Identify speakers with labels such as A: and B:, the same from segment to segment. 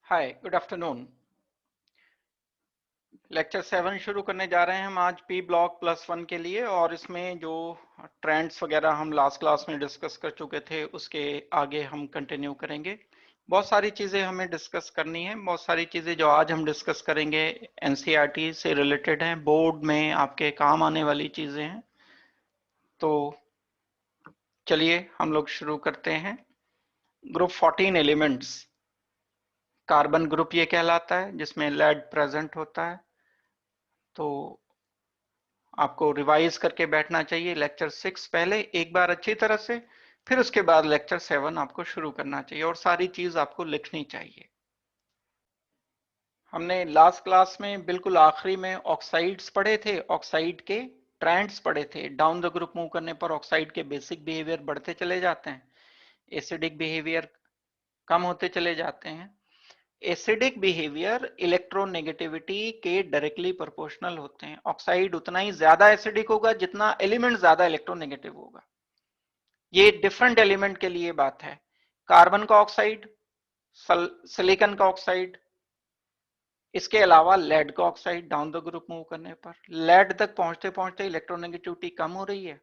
A: हाय, good afternoon. Lecture 7 शुरू करने जा रहे हैं हम आज पी ब्लॉक +1 के लिए, और इसमें जो ट्रेंड्स वगैरह हम लास्ट क्लास में डिस्कस कर चुके थे उसके आगे हम कंटिन्यू करेंगे। बहुत सारी चीज़ें हमें डिस्कस करनी है। बहुत सारी चीज़ें जो आज हम डिस्कस करेंगे एनसीईआरटी से रिलेटेड हैं, बोर्ड में आपके काम आने वाली चीज़ें हैं। तो चलिए हम लोग शुरू करते हैं। ग्रुप 14 एलिमेंट्स, कार्बन ग्रुप ये कहलाता है जिसमें लेड प्रेजेंट होता है। तो आपको रिवाइज करके बैठना चाहिए लेक्चर 6 पहले एक बार अच्छी तरह से, फिर उसके बाद लेक्चर 7 आपको शुरू करना चाहिए और सारी चीज आपको लिखनी चाहिए। हमने लास्ट क्लास में बिल्कुल आखिरी में ऑक्साइड्स पढ़े थे, ऑक्साइड के ट्रेंड्स पढ़े थे। डाउन द ग्रुप मूव करने पर ऑक्साइड के बेसिक बिहेवियर बढ़ते चले जाते हैं, एसिडिक बिहेवियर कम होते चले जाते हैं। एसिडिक बिहेवियर इलेक्ट्रोनेगेटिविटी के डायरेक्टली प्रोपोर्शनल होते हैं। ऑक्साइड उतना ही ज्यादा एसिडिक होगा जितना एलिमेंट ज्यादा इलेक्ट्रोनेगेटिव होगा। ये डिफरेंट एलिमेंट के लिए बात है। कार्बन का ऑक्साइड, सिलिकॉन का ऑक्साइड, इसके अलावा लेड का oxide down the group move करने पर लेड तक पहुंचते पहुंचते इलेक्ट्रोनेगेटिविटी कम हो रही है,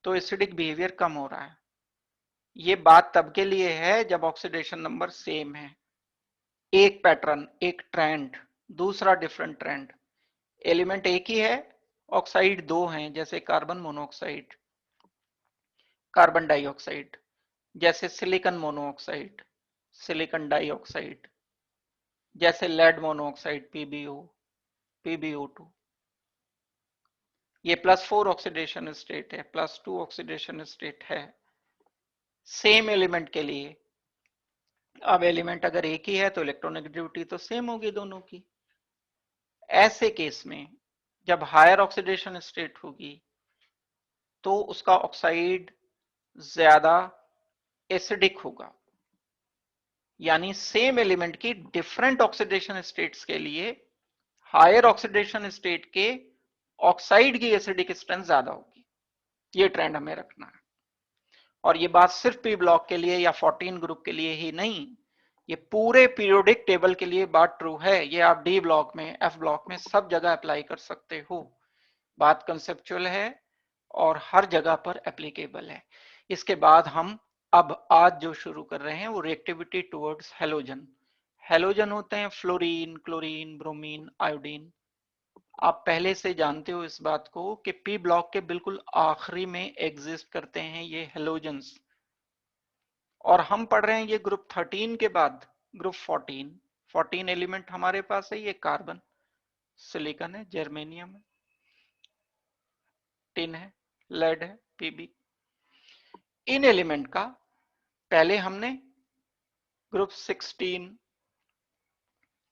A: तो एसिडिक बिहेवियर कम हो रहा है। ये बात तब के लिए है जब ऑक्सीडेशन नंबर सेम है। एक पैटर्न, एक ट्रेंड, दूसरा डिफरेंट ट्रेंड। एलिमेंट एक ही है, ऑक्साइड दो हैं, जैसे कार्बन मोनोऑक्साइड, कार्बन डाइऑक्साइड, जैसे सिलिकॉन मोनोऑक्साइड, सिलिकॉन डाइऑक्साइड, जैसे लेड मोनोऑक्साइड पीबीओ, पीबीओ2। ये +4 ऑक्सीडेशन स्टेट है, +2 ऑक्सीडेशन स्टेट है सेम एलिमेंट के लिए। अब एलिमेंट अगर एक ही है तो इलेक्ट्रोनेगेटिविटी तो सेम होगी दोनों की। ऐसे केस में जब हायर ऑक्सीडेशन स्टेट होगी तो उसका ऑक्साइड ज्यादा एसिडिक होगा। यानी सेम एलिमेंट की डिफरेंट ऑक्सीडेशन स्टेट्स के लिए हायर ऑक्सीडेशन स्टेट के ऑक्साइड की एसिडिक स्ट्रेंथ ज्यादा होगी। ये ट्रेंड हमें रखना है। और ये बात सिर्फ पी ब्लॉक के लिए या 14 ग्रुप के लिए ही नहीं, ये पूरे पीरियोडिक टेबल के लिए बात ट्रू है। ये आप डी ब्लॉक में, एफ ब्लॉक में सब जगह अप्लाई कर सकते हो। बात कंसेप्चुअल है और हर जगह पर एप्लीकेबल है। इसके बाद हम अब आज जो शुरू कर रहे हैं वो रिएक्टिविटी टुवर्ड्स हेलोजन। हेलोजन होते हैं फ्लोरीन, क्लोरीन, ब्रोमीन, आयोडीन। आप पहले से जानते हो इस बात को कि पी ब्लॉक के बिल्कुल आखिरी में एग्जिस्ट करते हैं ये हेलोजन्स। और हम पढ़ रहे हैं ये ग्रुप 13 के बाद ग्रुप 14। 14 एलिमेंट हमारे पास है, ये कार्बन, सिलिकॉन है, जर्मेनियम है, टिन है, लेड है, पीबी। इन एलिमेंट का पहले हमने ग्रुप 16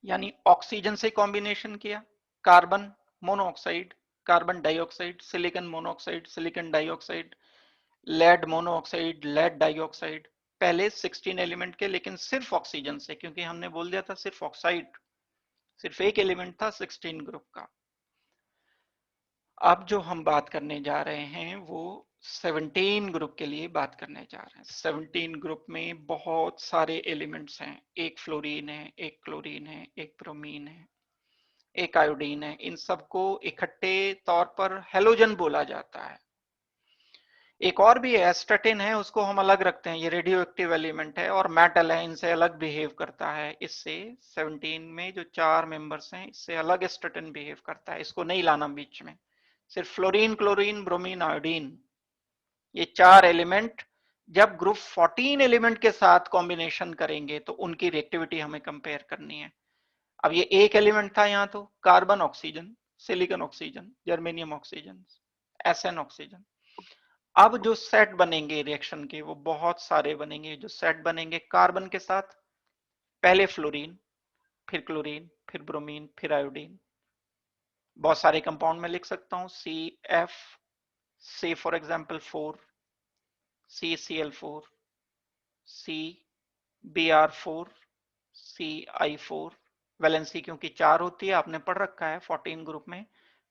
A: यानी ऑक्सीजन से कॉम्बिनेशन किया। Carbon monoxide, carbon dioxide, silicon monoxide, silicon dioxide, lead monoxide, lead dioxide. पहले 16 एलिमेंट के, लेकिन सिर्फ ऑक्सीजन से, क्योंकि हमने बोल दिया था सिर्फ ऑक्साइड, सिर्फ एक एलिमेंट था 16 ग्रुप का। अब जो हम बात करने जा रहे हैं वो 17 ग्रुप के लिए बात करने जा रहे हैं। 17 ग्रुप में बहुत सारे एलिमेंट्स हैं। एक फ्लोरीन है, एक क्लोरीन है, एक ब्रोमीन है, एक आयोडीन है। इन सबको इकट्ठे तौर पर हेलोजन बोला जाता है। एक और भी है, एस्टाटिन है, उसको हम अलग रखते हैं, ये रेडियो एक्टिव एलिमेंट है और मेटल है, इनसे अलग बिहेव करता है। इससे 17 में जो 4 मेंबर्स हैं इससे अलग एस्टाटिन बिहेव करता है, इसको नहीं लाना बीच में। सिर्फ फ्लोरीन, क्लोरीन, ब्रोमीन, आयोडीन, ये 4 एलिमेंट जब ग्रुप 14 एलिमेंट के साथ कॉम्बिनेशन करेंगे तो उनकी रिएक्टिविटी हमें कंपेयर करनी है। अब ये एक एलिमेंट था यहाँ, तो carbon oxygen, silicon oxygen, germanium oxygen, S N oxygen. अब जो सेट बनेंगे रिएक्शन के वो बहुत सारे बनेंगे। जो सेट बनेंगे कार्बन के साथ, पहले फ्लोरीन, फिर क्लोरीन, फिर ब्रोमीन, फिर आयोडीन। बहुत सारे कंपाउंड में लिख सकता हूं, CF, से for example 4, CCl4, CBr4, CI4। Valency क्योंकि 4 होती है, आपने पढ़ रखा है 14 ग्रुप में,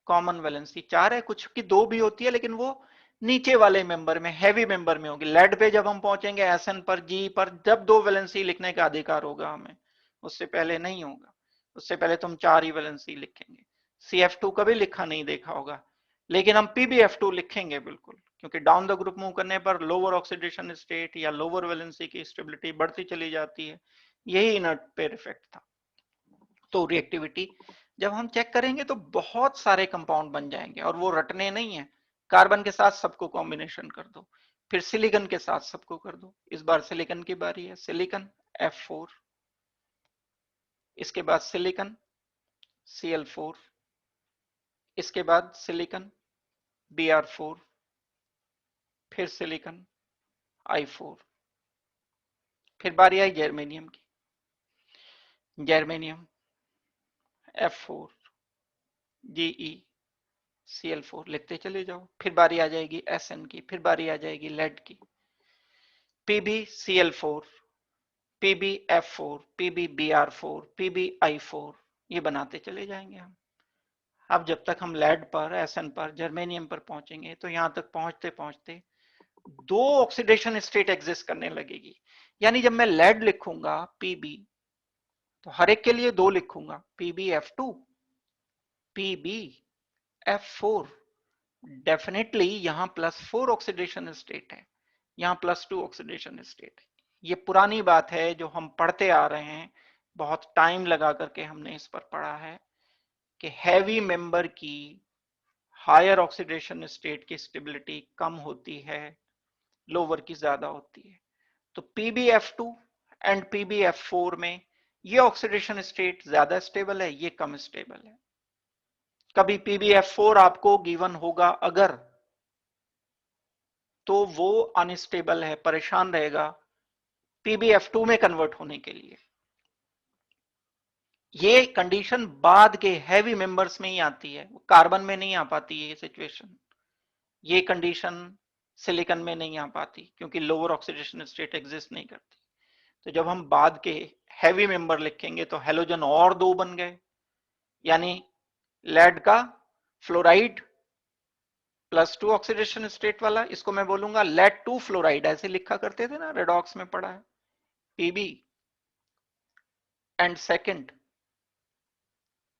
A: कॉमन वैलेंसी 4 है, कुछ की 2 भी होती है लेकिन वो नीचे वाले मेंबर में, हैवी मेंबर में होगी। लेड पे जब हम पहुंचेंगे, एसएन पर, जी पर, जब 2 वैलेंसी लिखने का अधिकार होगा हमें, उससे पहले नहीं होगा, उससे पहले तुम 4 ही वैलेंसी लिखेंगे। CF2 कभी लिखा नहीं देखा होगा, लेकिन हम PbF2 लिखेंगे बिल्कुल, क्योंकि डाउन द ग्रुप मूव करने पर लोअर ऑक्सीडेशन स्टेट या लोअर वैलेंसी की स्टेबिलिटी बढ़ती चली जाती है, यही इनर्ट पेयर इफेक्ट था। तो रिएक्टिविटी जब हम चेक करेंगे तो बहुत सारे कंपाउंड बन जाएंगे, और वो रटने नहीं है, कार्बन के साथ सबको कॉम्बिनेशन कर दो, फिर सिलिकॉन के साथ सबको कर दो। इस बार सिलिकॉन की बारी है, सिलिकॉन F4, इसके बाद सिलिकॉन Cl4, इसके बाद सिलिकॉन Br4, फिर सिलिकॉन I4, फिर बारी आई जर्मेनियम की, जर्मेनियम F4 GeCl4 लिखते चले जाओ, फिर बारी आ जाएगी Sn की, फिर बारी आ जाएगी लेड की, PbCl4, PbF4, PbBr4, PbI4, ये बनाते चले जाएंगे हम। अब जब तक हम लेड पर, Sn पर, जर्मेनियम पर पहुंचेंगे तो यहां तक पहुंचते पहुंचते 2 ऑक्सीडेशन स्टेट एग्जिस्ट करने लगेगी। यानी जब मैं लेड लिखूंगा Pb, तो हर एक के लिए 2 लिखूंगा, PbF2, PbF4। डेफिनेटली यहां +4 ऑक्सीडेशन स्टेट है, यहां +2 ऑक्सीडेशन स्टेट है। ये पुरानी बात है जो हम पढ़ते आ रहे हैं, बहुत टाइम लगा करके हमने इस पर पढ़ा है कि हैवी मेंबर की हायर ऑक्सीडेशन स्टेट की स्टेबिलिटी कम होती है, लोअर की ज्यादा होती है। तो PbF2 एंड PbF4 में ये ऑक्सीडेशन स्टेट ज्यादा स्टेबल है, ये कम स्टेबल है। कभी PbF4 आपको गिवन होगा अगर, तो वो अनस्टेबल है, परेशान रहेगा PbF2 में कन्वर्ट होने के लिए। ये कंडीशन बाद के हैवी मेंबर्स में ही आती है, कार्बन में नहीं आ पाती है ये सिचुएशन। ये कंडीशन सिलिकॉन में नहीं आ पाती क्योंकि लोअर ऑक्सीडेशन स्टेट एग्जिस्ट नहीं करती। तो जब हम बाद के हैवी मेंबर लिखेंगे तो हेलोजन और 2 बन गए, यानी लेड का फ्लोराइड +2 ऑक्सीडेशन स्टेट वाला, इसको मैं बोलूंगा लेड 2 फ्लोराइड, ऐसे लिखा करते थे ना, रेडॉक्स में पढ़ा है, Pb एंड सेकंड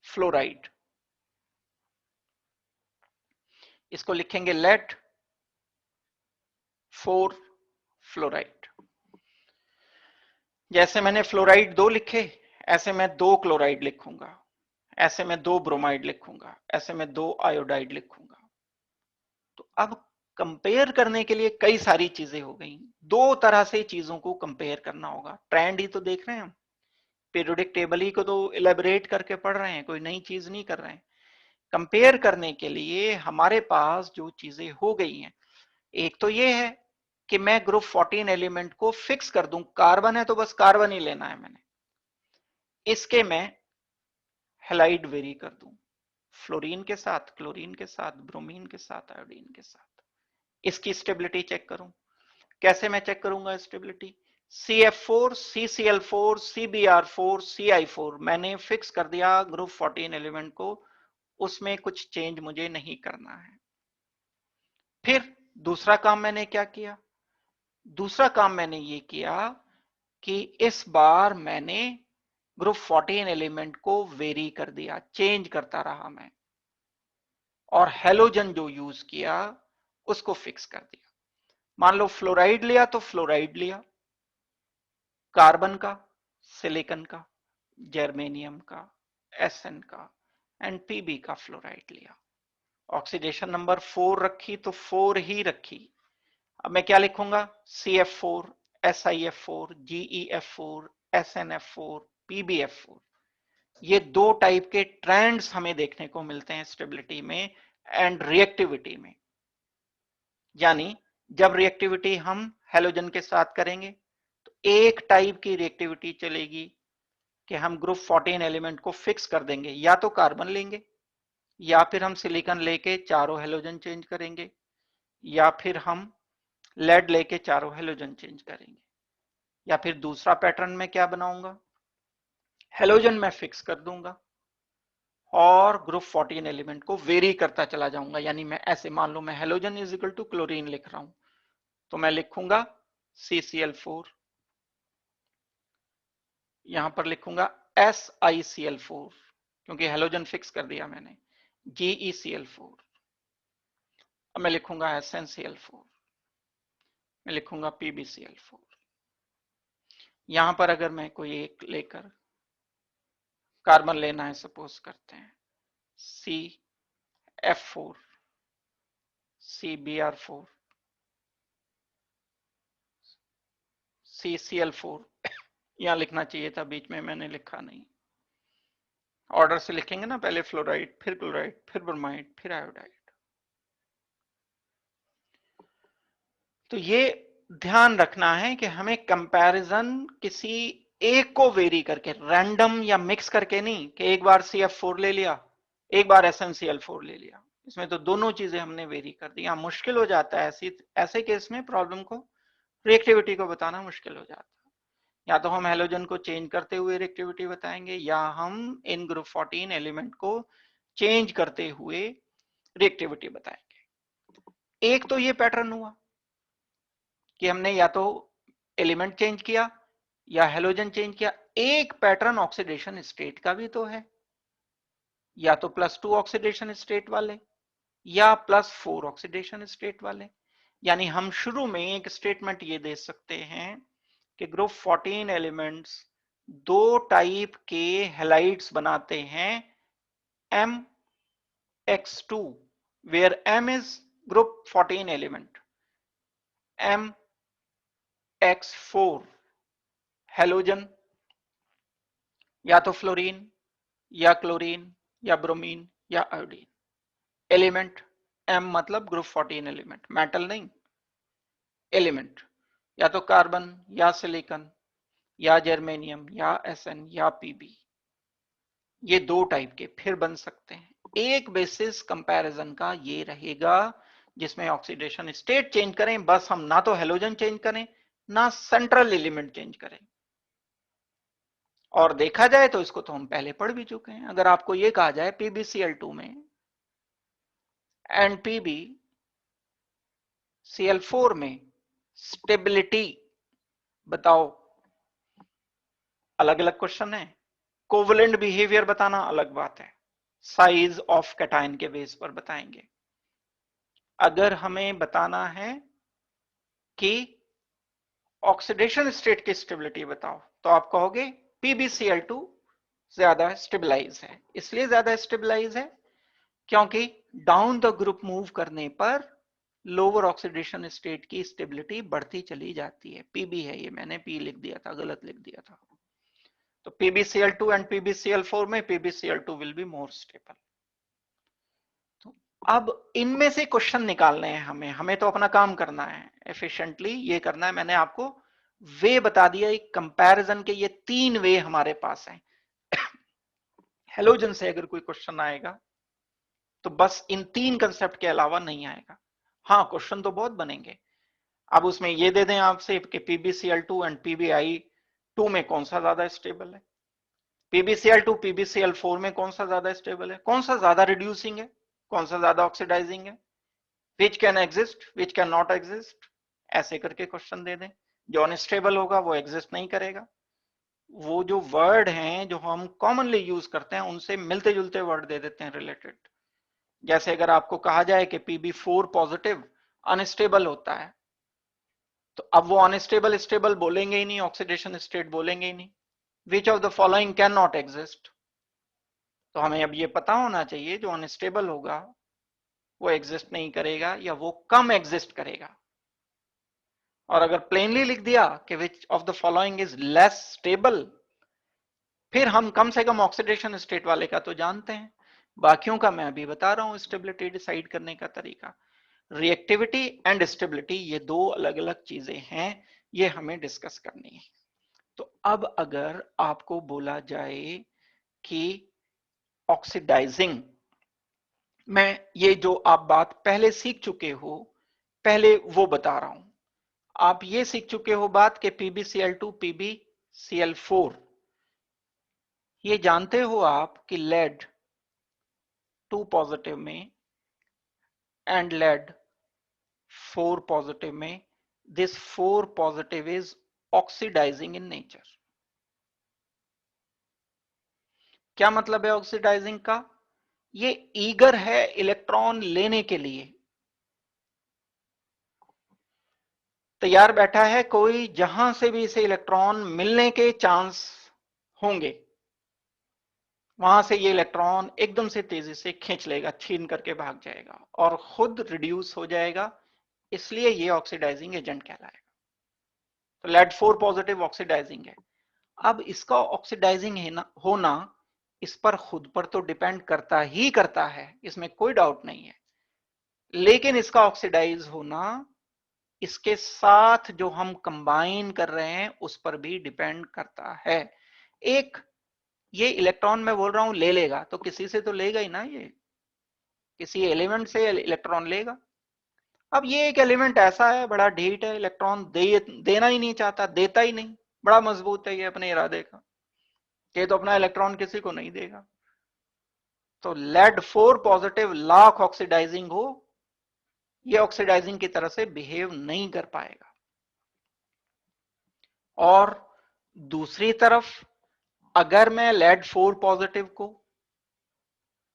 A: फ्लोराइड, इसको लिखेंगे लेड 4 फ्लोराइड। जैसे मैंने फ्लोराइड 2 लिखे, ऐसे मैं 2 क्लोराइड लिखूंगा, ऐसे मैं 2 ब्रोमाइड लिखूंगा, ऐसे मैं 2 आयोडाइड लिखूंगा। तो अब कंपेयर करने के लिए कई सारी चीजें हो गई, 2 तरह से चीजों को कंपेयर करना होगा। ट्रेंड ही तो देख रहे हैं हम, पीरियोडिक टेबल ही को तो इलेबोरेट करके पढ़ रहे हैं, कोई नई चीज नहीं कर रहे हैं। कंपेयर करने के लिए हमारे पास जो चीजें हो गई हैं, एक तो ये है कि मैं ग्रुप 14 एलिमेंट को फिक्स कर दूं, कार्बन है तो बस कार्बन ही लेना है मैंने, इसके मैं हेलाइड वेरी कर दूं, फ्लोरीन के साथ, क्लोरीन के साथ, ब्रोमीन के साथ, आयोडीन के साथ। इसकी स्टेबिलिटी चेक करूं, कैसे मैं चेक करूंगा stability? CF4, CCl4, CBr4, CI4 मैंने फिक्स कर दिया ग्रुप 14 एलिमेंट को, उसमें कुछ चेंज मुझे नहीं करना है। फिर दूसरा काम मैंने क्या किया? दूसरा काम मैंने ये किया कि इस बार मैंने ग्रुप 14 एलिमेंट को वेरी कर दिया, चेंज करता रहा मैं, और हेलोजन जो यूज किया उसको फिक्स कर दिया। मान लो फ्लोराइड लिया तो फ्लोराइड लिया, कार्बन का, सिलिकॉन का, जर्मेनियम का, Sn का एंड Pb का फ्लोराइड लिया। ऑक्सीडेशन नंबर 4 रखी तो 4 ही रखी। अब मैं क्या लिखूंगा? CF4, SiF4, GeF4, SnF4, PbF4। ये 2 टाइप के ट्रेंड्स हमें देखने को मिलते हैं स्टेबिलिटी में एंड रिएक्टिविटी में। यानी जब रिएक्टिविटी हम हेलोजन के साथ करेंगे तो एक टाइप की रिएक्टिविटी चलेगी कि हम ग्रुप 14 एलिमेंट को फिक्स कर देंगे, या तो कार्बन लेंगे, या फिर हम सिलिकॉन लेके चारों हेलोजन चेंज करेंगे, या फिर हम लेड लेके चारों हेलोजन चेंज करेंगे। या फिर दूसरा पैटर्न में क्या बनाऊंगा? हेलोजन में फिक्स कर दूंगा और ग्रुप 14 एलिमेंट को वेरी करता चला जाऊंगा। यानी मैं ऐसे, मान लो मैं halogen is equal to chlorine लिख रहा हूं, तो मैं लिखूंगा CCl4, यहां पर लिखूंगा SiCl4 क्योंकि हेलोजन फिक्स कर दिया मैंने, GeCl4। अब मैं लिखूंगा SnCl4, मैं लिखूंगा PbCl4। यहां पर अगर मैं कोई एक लेकर कार्बन लेना है, सपोज करते हैं CF4, CBr4, CCl4, यहां लिखना चाहिए था, बीच में मैंने लिखा नहीं। ऑर्डर से लिखेंगे ना, पहले फ्लोराइड, फिर क्लोराइड, फिर ब्रोमाइड, फिर आयोडाइड। तो ये ध्यान रखना है कि हमें कंपैरिजन किसी एक को वेरी करके, रैंडम या मिक्स करके नहीं, कि एक बार CF4 ले लिया, एक बार SnCl4 ले लिया। इसमें तो दोनों चीजें हमने वेरी कर दी। यहां मुश्किल हो जाता है ऐसे केस में प्रॉब्लम को, रिएक्टिविटी को बताना मुश्किल हो जाता है। या तो हम हेलोजन को चेंज करते हुए रिएक्टिविटी बताएंगे, या हम इन ग्रुप 14 एलिमेंट को चेंज करते हुए रिएक्टिविटी बताएंगे। एक तो ये पैटर्न हुआ कि हमने या तो एलिमेंट चेंज किया या हेलोजन चेंज किया। एक पैटर्न ऑक्सीडेशन स्टेट का भी तो है, या तो +2 ऑक्सीडेशन स्टेट वाले या +4 ऑक्सीडेशन स्टेट वाले। यानी हम शुरू में एक स्टेटमेंट ये दे सकते हैं कि ग्रुप 14 एलिमेंट्स दो टाइप के हैलाइड्स बनाते हैं, MX2 where M is group 14 element, MX4 halogen, या तो फ्लोरीन या क्लोरीन या ब्रोमीन या आयोडीन। एलिमेंट M मतलब ग्रुप 14 एलिमेंट, मेटल नहीं, एलिमेंट, या तो कार्बन या सिलिकॉन या जर्मेनियम या Sn या Pb। ये दो टाइप के फिर बन सकते हैं। एक बेसिस कंपैरिजन का ये रहेगा जिसमें ऑक्सीडेशन स्टेट चेंज करें, बस हम ना तो हेलोजन चेंज करें ना सेंट्रल एलिमेंट चेंज करें। और देखा जाए तो इसको तो हम पहले पढ़ भी चुके हैं। अगर आपको ये कहा जाए PbCl2 में एंड PbCl4 में स्टेबिलिटी बताओ, अलग अलग क्वेश्चन है। कोवलेंट बिहेवियर बताना अलग बात है, साइज ऑफ कैटायन के बेस पर बताएंगे। अगर हमें बताना है कि ऑक्सीडेशन स्टेट की स्टेबिलिटी बताओ, तो आप कहोगे PbCl2 ज्यादा स्टेबलाइज है। इसलिए ज्यादा स्टेबलाइज है क्योंकि डाउन द ग्रुप मूव करने पर लोअर ऑक्सीडेशन स्टेट की स्टेबिलिटी बढ़ती चली जाती है। Pb है ये, मैंने P लिख दिया था, गलत लिख दिया था। तो PbCl2 एंड PbCl4 में PbCl2 will be more stable. तो अब इनमें से क्वेश्चन निकालने हैं हमें तो अपना काम करना है, एफिशिएंटली ये करना है। मैंने आपको वे बता दिया, एक कंपैरिजन के ये 3 वे हमारे पास हैं। हेलोजन से अगर कोई क्वेश्चन आएगा तो बस इन 3 कंसेप्ट के अलावा नहीं आएगा। हाँ, क्वेश्चन तो बहुत बनेंगे। अब उसमें ये दे दें आपसे कि PbCl2 एंड PbI2 में कौन सा ज्यादा स्टेबल है, PbCl2 PbCl4 में कौन सा ज्यादा स्टेबल है, कौन सा ज्यादा रिड्यूसिंग है, कौन सा ज्यादा ऑक्सीडाइजिंग है, which can exist which can not exist, ऐसे करके क्वेश्चन दे दें। जो अनस्टेबल होगा वो एग्जिस्ट नहीं करेगा। वो जो वर्ड हैं जो हम कॉमनली यूज करते हैं उनसे मिलते जुलते वर्ड दे देते हैं रिलेटेड। जैसे अगर आपको कहा जाए कि PB4 पॉजिटिव अनस्टेबल होता है, तो अब वो अनस्टेबल स्टेबल बोलेंगे ही नहीं, ऑक्सीडेशन स्टेट बोलेंगे ही नहीं। Which of the following can not exist, तो हमें अब ये पता होना चाहिए जो अनस्टेबल होगा वो एग्जिस्ट नहीं करेगा या वो कम एग्जिस्ट करेगा। और अगर प्लेनली लिख दिया कि which of the following is less stable, फिर हम कम से कम ऑक्सीडेशन स्टेट वाले का तो जानते हैं, बाकियों का मैं अभी बता रहा हूं स्टेबिलिटी डिसाइड करने का तरीका। रिएक्टिविटी एंड स्टेबिलिटी ये दो अलग अलग चीजें हैं, ये हमें डिस्कस करनी है। तो अब अगर आपको बोला जाए कि ऑक्सीडाइजिंग में ये जो आप बात पहले सीख चुके हो, पहले वो बता रहा हूं। आप ये सीख चुके हो बात के PbCl2 PbCl4, ये जानते हो आप कि लेड 2 पॉजिटिव में एंड लेड 4 पॉजिटिव में, this 4 positive is oxidising in nature. क्या मतलब है ऑक्सीडाइजिंग का? ये ईगर है इलेक्ट्रॉन लेने के लिए, तैयार बैठा है कोई जहां से भी इसे इलेक्ट्रॉन मिलने के चांस होंगे वहां से ये इलेक्ट्रॉन एकदम से तेजी से खींच लेगा, छीन करके भाग जाएगा और खुद रिड्यूस हो जाएगा, इसलिए ये ऑक्सीडाइजिंग एजेंट कहलाएगा। तो लेड 4 पॉजिटिव ऑक्सीडाइजिंग है। अब इसका ऑक्सीडाइजिंग होना इस पर खुद पर तो डिपेंड करता ही करता है, इसमें कोई डाउट नहीं है, लेकिन इसका ऑक्सीडाइज होना इसके साथ जो हम कंबाइन कर रहे हैं उस पर भी डिपेंड करता है। एक ये इलेक्ट्रॉन मैं बोल रहा हूं ले लेगा, तो किसी से तो लेगा ही ना, ये किसी एलिमेंट से इलेक्ट्रॉन लेगा। अब ये एक एलिमेंट ऐसा है, बड़ा ढीठ है, इलेक्ट्रॉन देना ही नहीं चाहता, देता ही नहीं, बड़ा मजबूत है ये अपने इरादे का, ये तो अपना इलेक्ट्रॉन किसी को नहीं देगा। तो लेड 4 पॉजिटिव लाख ऑक्सीडाइजिंग हो, ये ऑक्सीडाइजिंग की तरह से बिहेव नहीं कर पाएगा। और दूसरी तरफ अगर मैं लेड 4 पॉजिटिव को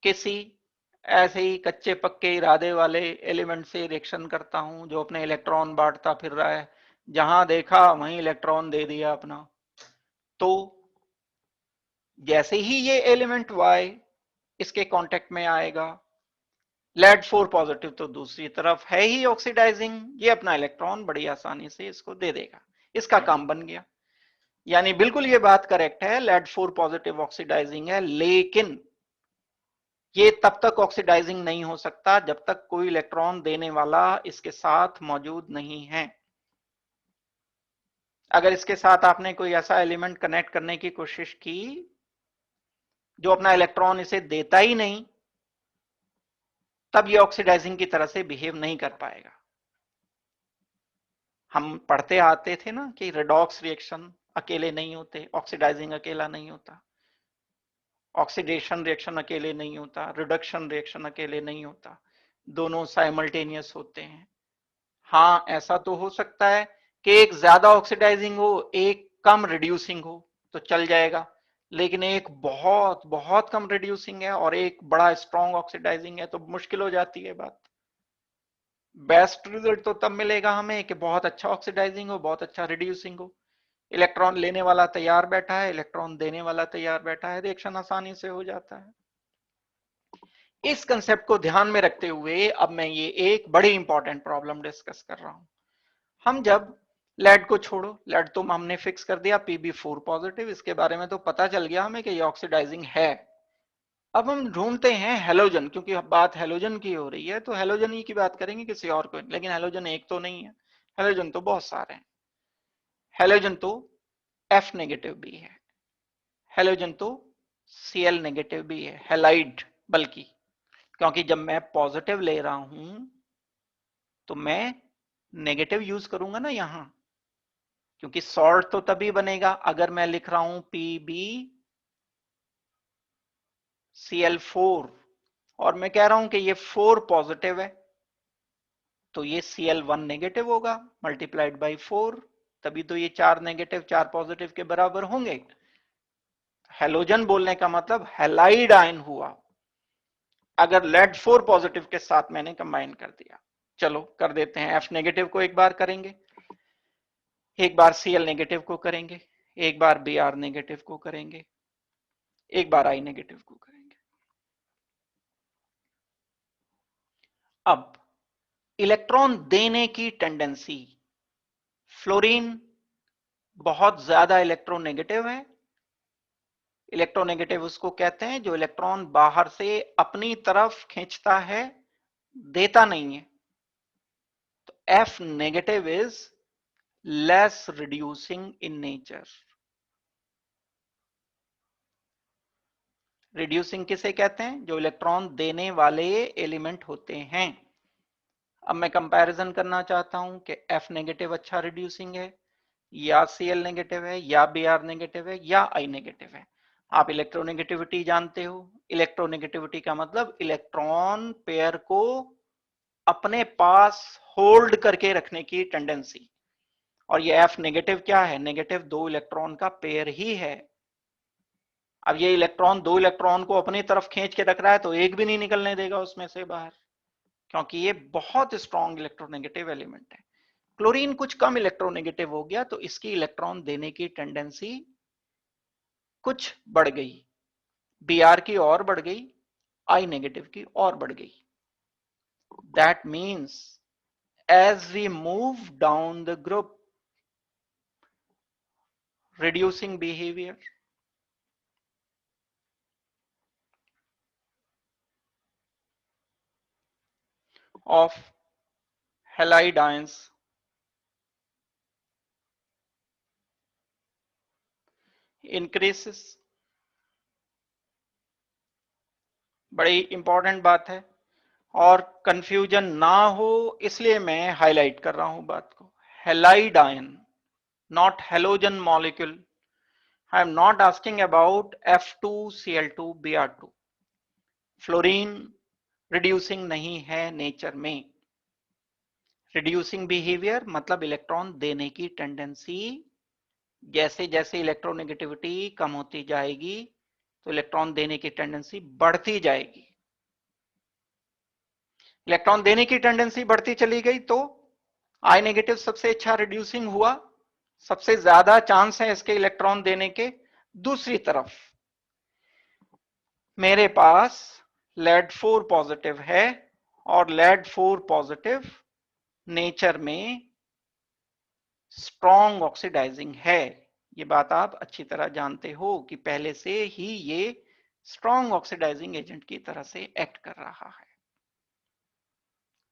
A: किसी ऐसे ही कच्चे पक्के इरादे वाले एलिमेंट से रिएक्शन करता हूं जो अपने इलेक्ट्रॉन बांटता फिर रहा है, जहां देखा वहीं इलेक्ट्रॉन दे दिया अपना, तो जैसे ही ये एलिमेंट Y इसके कांटेक्ट में आएगा, लेड 4 पॉजिटिव तो दूसरी तरफ है ही ऑक्सीडाइजिंग, ये अपना इलेक्ट्रॉन बड़ी आसानी से इसको दे देगा, इसका काम बन गया। यानी बिल्कुल ये बात करेक्ट है, लेड 4 पॉजिटिव ऑक्सीडाइजिंग है, लेकिन ये तब तक ऑक्सीडाइजिंग नहीं हो सकता जब तक कोई इलेक्ट्रॉन देने वाला इसके साथ मौजूद नहीं है। अगर इसके साथ आपने कोई ऐसा एलिमेंट कनेक्ट करने की कोशिश की जो अपना इलेक्ट्रॉन इसे देता ही नहीं, तब ये ऑक्सीडाइजिंग की तरह से बिहेव नहीं कर पाएगा। हम पढ़ते आते थे ना कि रेडॉक्स रिएक्शन अकेले नहीं होते, ऑक्सीडाइजिंग अकेला नहीं होता, ऑक्सीडेशन रिएक्शन अकेले नहीं होता, रिडक्शन रिएक्शन अकेले नहीं होता, दोनों साइमल्टेनियस होते हैं। हाँ, ऐसा तो हो सकता है कि एक ज्यादा ऑक्सीडाइजिंग हो, एक कम रिड्यूसिंग हो, तो चल जाएगा, लेकिन एक बहुत बहुत कम रिड्यूसिंग है और एक बड़ा स्ट्रॉन्ग ऑक्सीडाइजिंग है, तो मुश्किल हो जाती है बात। बेस्ट रिजल्ट तो तब मिलेगा हमें कि बहुत अच्छा ऑक्सीडाइजिंग हो, बहुत अच्छा रिड्यूसिंग हो, इलेक्ट्रॉन लेने वाला तैयार बैठा है, इलेक्ट्रॉन देने वाला तैयार बैठा है, रिएक्शन आसानी से हो जाता है। इस कंसेप्ट को ध्यान में रखते हुए अब मैं ये एक बड़ी इंपॉर्टेंट प्रॉब्लम डिस्कस कर रहा हूं। हम जब लेड को छोड़ो, लेड तो हमने फिक्स कर दिया Pb4 पॉजिटिव, इसके बारे में तो पता चल गया हमें कि ये ऑक्सीडाइजिंग है। अब हम ढूंढते हैं हेलोजन, क्योंकि अब बात हेलोजन की हो रही है तो हेलोजन ही की बात करेंगे, किसी और को, लेकिन हेलोजन एक तो नहीं है, हेलोजन तो बहुत सारे हैं। हेलोजन तो F नेगेटिव भी है, हेलोजन तो Cl नेगेटिव भी है, हेलाइड बल्कि, क्योंकि जब मैं पॉजिटिव ले रहा हूं तो मैं नेगेटिव यूज करूंगा ना यहां, क्योंकि सॉल्ट तो तभी बनेगा अगर मैं लिख रहा हूं PbCl4 और मैं कह रहा हूं कि ये 4 पॉजिटिव है, तो ये Cl1 नेगेटिव होगा मल्टीप्लाइड बाई 4, तभी तो ये 4 नेगेटिव 4 पॉजिटिव के बराबर होंगे। हेलोजन बोलने का मतलब हैलाइड आयन हुआ, अगर लेड 4 पॉजिटिव के साथ मैंने कंबाइन कर दिया। चलो कर देते हैं, F नेगेटिव को एक बार करेंगे, एक बार Cl नेगेटिव को करेंगे, एक बार Br नेगेटिव को करेंगे, एक बार I नेगेटिव को करेंगे। अब इलेक्ट्रॉन देने की टेंडेंसी, फ्लोरीन बहुत ज्यादा इलेक्ट्रोनेगेटिव है, इलेक्ट्रोनेगेटिव उसको कहते हैं जो इलेक्ट्रॉन बाहर से अपनी तरफ खींचता है, देता नहीं है। तो F negative is less reducing in nature. Reducing किसे कहते हैं? जो इलेक्ट्रॉन देने वाले एलिमेंट होते हैं। अब मैं कंपैरिजन करना चाहता हूं कि F नेगेटिव अच्छा रिड्यूसिंग है या Cl नेगेटिव है या Br नेगेटिव है या I नेगेटिव है। आप इलेक्ट्रोनेगेटिविटी जानते हो, इलेक्ट्रोनेगेटिविटी का मतलब इलेक्ट्रॉन पेयर को अपने पास होल्ड करके रखने की टेंडेंसी, और ये F नेगेटिव क्या है? नेगेटिव दो इलेक्ट्रॉन का पेयर ही है। अब ये इलेक्ट्रॉन दो इलेक्ट्रॉन को अपनी तरफ खींच के रख रहा है तो एक भी नहीं निकलने देगा उसमें से बाहर, क्योंकि ये बहुत स्ट्रॉन्ग इलेक्ट्रोनेगेटिव एलिमेंट है। क्लोरीन कुछ कम इलेक्ट्रोनेगेटिव हो गया तो इसकी इलेक्ट्रॉन देने की टेंडेंसी कुछ बढ़ गई, Br की और बढ़ गई, I नेगेटिव की और बढ़ गई। That means as we move down the group, reducing behavior of halide ions increases। बड़ी इंपॉर्टेंट बात है और कंफ्यूजन ना हो इसलिए मैं हाईलाइट कर रहा हूं बात को। Halide ion, not halogen molecule. I am not asking about F2Cl2Br2। Fluorine reducing नहीं है नेचर में। रिड्यूसिंग बिहेवियर मतलब इलेक्ट्रॉन देने की टेंडेंसी, जैसे जैसे इलेक्ट्रोनेगेटिविटी कम होती जाएगी तो इलेक्ट्रॉन देने की टेंडेंसी बढ़ती जाएगी। इलेक्ट्रॉन देने की टेंडेंसी बढ़ती चली गई तो आई नेगेटिव सबसे अच्छा रिड्यूसिंग हुआ, सबसे ज्यादा चांस है इसके इलेक्ट्रॉन देने के। दूसरी तरफ मेरे पास lead-4 पॉजिटिव है और lead-4 पॉजिटिव नेचर में स्ट्रॉन्ग ऑक्सीडाइजिंग है। ये बात आप अच्छी तरह जानते हो कि पहले से ही ये स्ट्रॉन्ग ऑक्सीडाइजिंग एजेंट की तरह से एक्ट कर रहा है।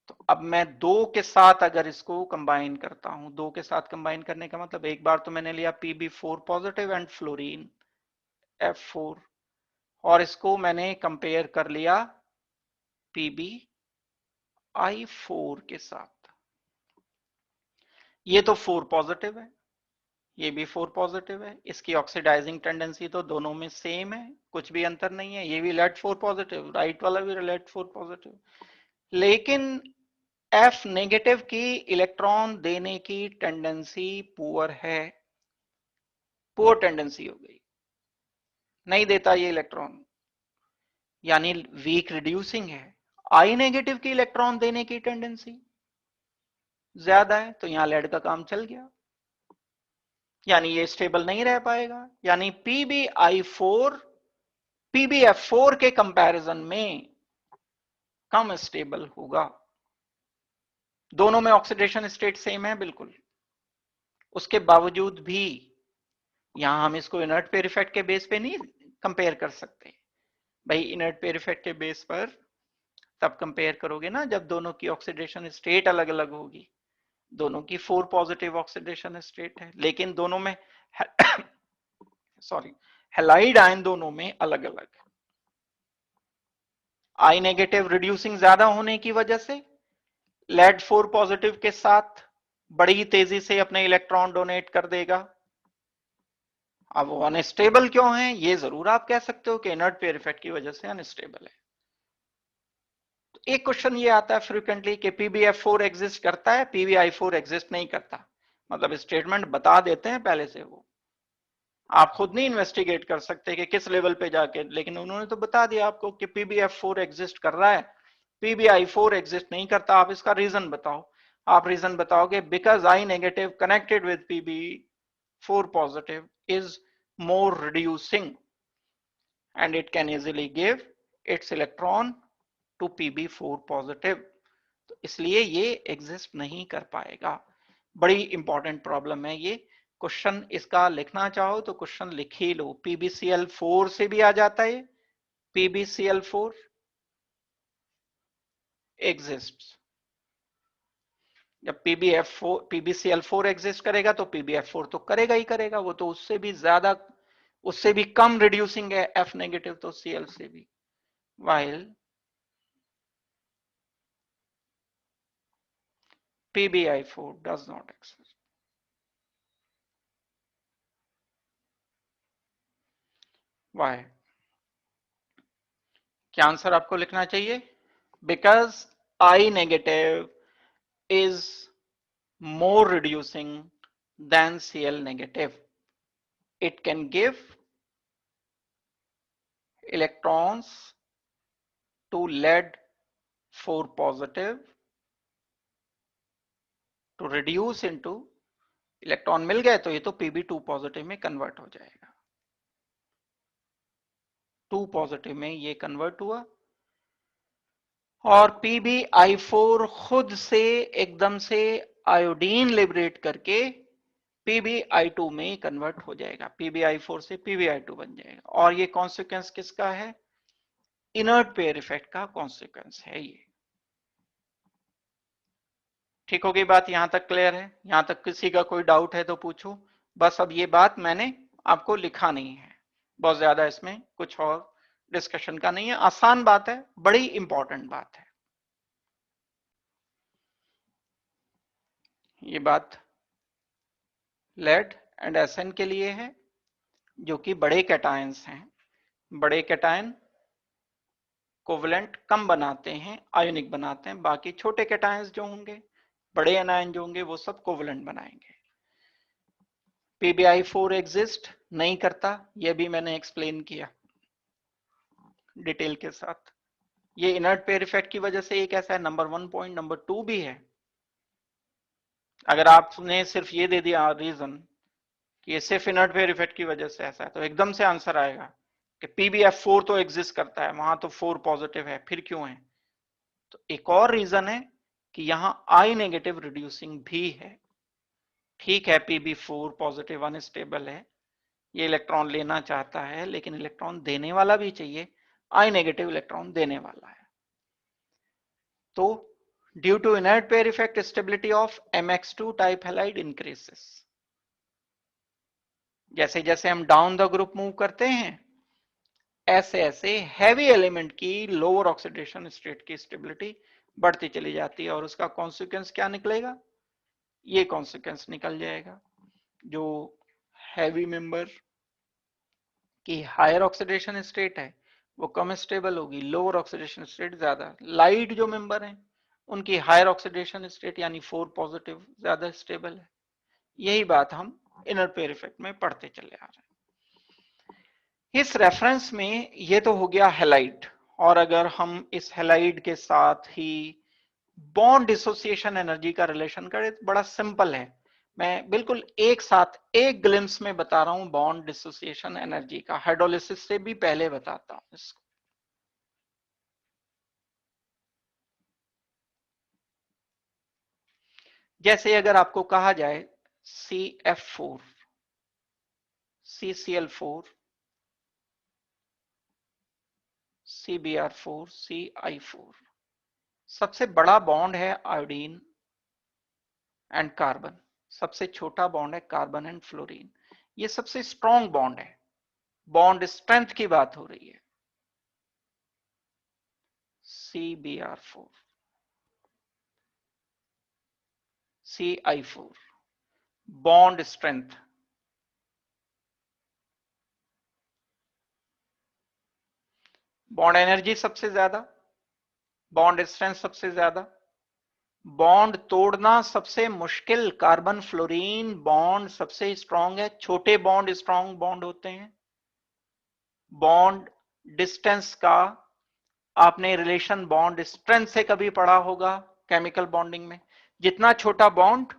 A: तो अब मैं दो के साथ अगर इसको कंबाइन करता हूं, दो के साथ कंबाइन करने का मतलब एक बार तो मैंने लिया Pb4 positive and fluorine F4 और इसको मैंने कंपेयर कर लिया PbI4 के साथ। ये तो 4 पॉजिटिव है, ये भी 4 पॉजिटिव है, इसकी ऑक्सीडाइजिंग टेंडेंसी तो दोनों में सेम है, कुछ भी अंतर नहीं है। ये भी lead-4 पॉजिटिव, राइट वाला भी lead-4 पॉजिटिव, लेकिन F नेगेटिव की इलेक्ट्रॉन देने की टेंडेंसी पुअर है, पुअर टेंडेंसी हो गई, नहीं देता ये इलेक्ट्रॉन, यानी वीक रिड्यूसिंग है। आई नेगेटिव की इलेक्ट्रॉन देने की टेंडेंसी ज्यादा है तो यहां लेड का काम चल गया, यानी ये स्टेबल नहीं रह पाएगा। यानी PbI4 PbF4 के कंपैरिजन में कम स्टेबल होगा। दोनों में ऑक्सीडेशन स्टेट सेम है बिल्कुल, उसके बावजूद भी यहां हम इसको इनर्ट पेयर इफेक्ट के बेस पे नहीं कंपेयर कर सकते भाई। इनर्ट पेयर इफेक्ट के बेस पर तब कंपेयर करोगे ना जब दोनों की ऑक्सीडेशन स्टेट अलग अलग होगी। दोनों की 4 पॉजिटिव ऑक्सीडेशन स्टेट है, लेकिन दोनों में सॉरी हैलाइड आयन दोनों में अलग अलग। आई नेगेटिव रिड्यूसिंग ज्यादा होने की वजह से lead-4 पॉजिटिव के साथ बड़ी तेजी से अपने इलेक्ट्रॉन डोनेट कर देगा। अब वो अनस्टेबल क्यों है, ये जरूर आप कह सकते हो कि इनर्ट पेयर इफेक्ट की वजह से अनस्टेबल है। तो एक क्वेश्चन ये आता है फ्रीक्वेंटली कि PbF4 एग्जिस्ट करता है, PbI4 एग्जिस्ट नहीं करता। मतलब स्टेटमेंट बता देते हैं पहले से वो, आप खुद नहीं इन्वेस्टिगेट कर सकते कि किस लेवल पे जाके, लेकिन उन्होंने तो बता दिया आपको कि PbF4 एग्जिस्ट कर रहा है, PbI4 एग्जिस्ट नहीं करता। आप इसका रीजन बताओ। आप रीजन बताओगे because I negative connected with Pb4 positive is more reducing and it can easily give its electron to Pb4 positive, तो इसलिए ये एग्जिस्ट नहीं कर पाएगा। बड़ी इंपॉर्टेंट प्रॉब्लम है ये। क्वेश्चन इसका लिखना चाहो तो क्वेश्चन लिख ही लो, PbCl4 से भी आ जाता है। PbCl4 एग्जिस्ट, जब PbCl4 एग्जिस्ट करेगा तो PbF4 तो करेगा ही करेगा, वो तो उससे भी ज्यादा, उससे भी कम रिड्यूसिंग है F नेगेटिव तो Cl से भी। while PbI4 does not exist। Why? क्या आंसर आपको लिखना चाहिए? Because I negative is more reducing than Cl negative. It can give electrons to lead 4 positive to reduce into, electron मिल गए तो ये तो Pb2 पॉजिटिव में कन्वर्ट हो जाएगा, 2 पॉजिटिव में ये कन्वर्ट हुआ और PbI4 खुद से एकदम से आयोडीन लिबरेट करके PbI2 में कन्वर्ट हो जाएगा, PbI4 से PbI2 बन जाएगा। और ये कॉन्सिक्वेंस किसका है? इनर्ट पेयर इफेक्ट का कॉन्सिक्वेंस है ये। ठीक हो गई बात? यहां तक क्लियर है? यहां तक किसी का कोई डाउट है तो पूछो। बस अब ये बात मैंने आपको लिखा नहीं है, बहुत ज्यादा इसमें कुछ और डिस्कशन का नहीं है, आसान बात है, बड़ी इंपॉर्टेंट बात है ये बात। लेड एंड एसएन के लिए है, जो कि बड़े कैटायंस हैं। बड़े कैटायन कोवलेंट कम बनाते हैं, आयोनिक बनाते हैं, बाकी छोटे कैटायंस जो होंगे, बड़े एनायन जो होंगे, वो सब कोवलेंट बनाएंगे। PbI4 एग्जिस्ट नहीं करता, यह भी मैंने एक्सप्लेन किया डिटेल के साथ। ये इनर्ट पेयर इफेक्ट की वजह से एक ऐसा है, नंबर 1 पॉइंट। नंबर 2 भी है, अगर आपने सिर्फ ये दे दिया रीजन कि ये सिर्फ इनर्ट पेयर इफेक्ट की वजह से ऐसा है, तो एकदम से आंसर आएगा कि PbF4 तो एग्जिस्ट करता है, वहां तो 4 पॉजिटिव है, फिर क्यों है? तो एक और रीजन है कि यहां आई नेगेटिव रिड्यूसिंग भी है। ठीक है, Pb4 पॉजिटिव अनस्टेबल है, ये इलेक्ट्रॉन लेना चाहता है, लेकिन इलेक्ट्रॉन देने वाला भी चाहिए, आई नेगेटिव इलेक्ट्रॉन देने वाला है। तो due to inert pair effect, stability of MX2 type halide increases. जैसे जैसे हम डाउन द ग्रुप मूव करते हैं, ऐसे ऐसे हैवी एलिमेंट की लोअर ऑक्सीडेशन स्टेट की स्टेबिलिटी बढ़ती चली जाती है, और उसका कॉन्सिक्वेंस क्या निकलेगा? ये कॉन्सिक्वेंस निकल जाएगा, जो हैवी मेंबर की हायर ऑक्सीडेशन स्टेट है वो कम स्टेबल होगी, लोअर ऑक्सीडेशन स्टेट ज्यादा। लाइट जो मेंबर हैं उनकी हायर ऑक्सीडेशन स्टेट यानी 4 पॉजिटिव ज्यादा स्टेबल है। यही बात हम इनर पेयर इफेक्ट में पढ़ते चले आ रहे हैं। इस रेफरेंस में ये तो हो गया हैलाइड, और अगर हम इस हैलाइड के साथ ही बॉन्ड डिसोसिएशन एनर्जी का रिलेशन करें तो बड़ा सिंपल है। मैं बिल्कुल एक साथ एक ग्लिम्स में बता रहा हूं बॉन्ड डिसोसिएशन एनर्जी का, हाइड्रोलिसिस से भी पहले बताता हूं इसको। जैसे अगर आपको कहा जाए CF4, CCl4, CBr4, CI4, सबसे बड़ा बॉन्ड है आयोडीन एंड कार्बन, सबसे छोटा बॉन्ड है कार्बन एंड फ्लोरीन। ये सबसे स्ट्रॉन्ग बॉन्ड है, बॉन्ड स्ट्रेंथ की बात हो रही है। CBr4, CI4, bond strength, bond energy सबसे ज्यादा, बॉन्ड स्ट्रेंथ सबसे ज्यादा, बॉन्ड तोड़ना सबसे मुश्किल कार्बन फ्लोरीन बॉन्ड सबसे स्ट्रॉन्ग है। छोटे बॉन्ड स्ट्रॉन्ग बॉन्ड होते हैं। बॉन्ड डिस्टेंस का आपने रिलेशन बॉन्ड स्ट्रेंथ से कभी पढ़ा होगा केमिकल बॉन्डिंग में, जितना छोटा बॉन्ड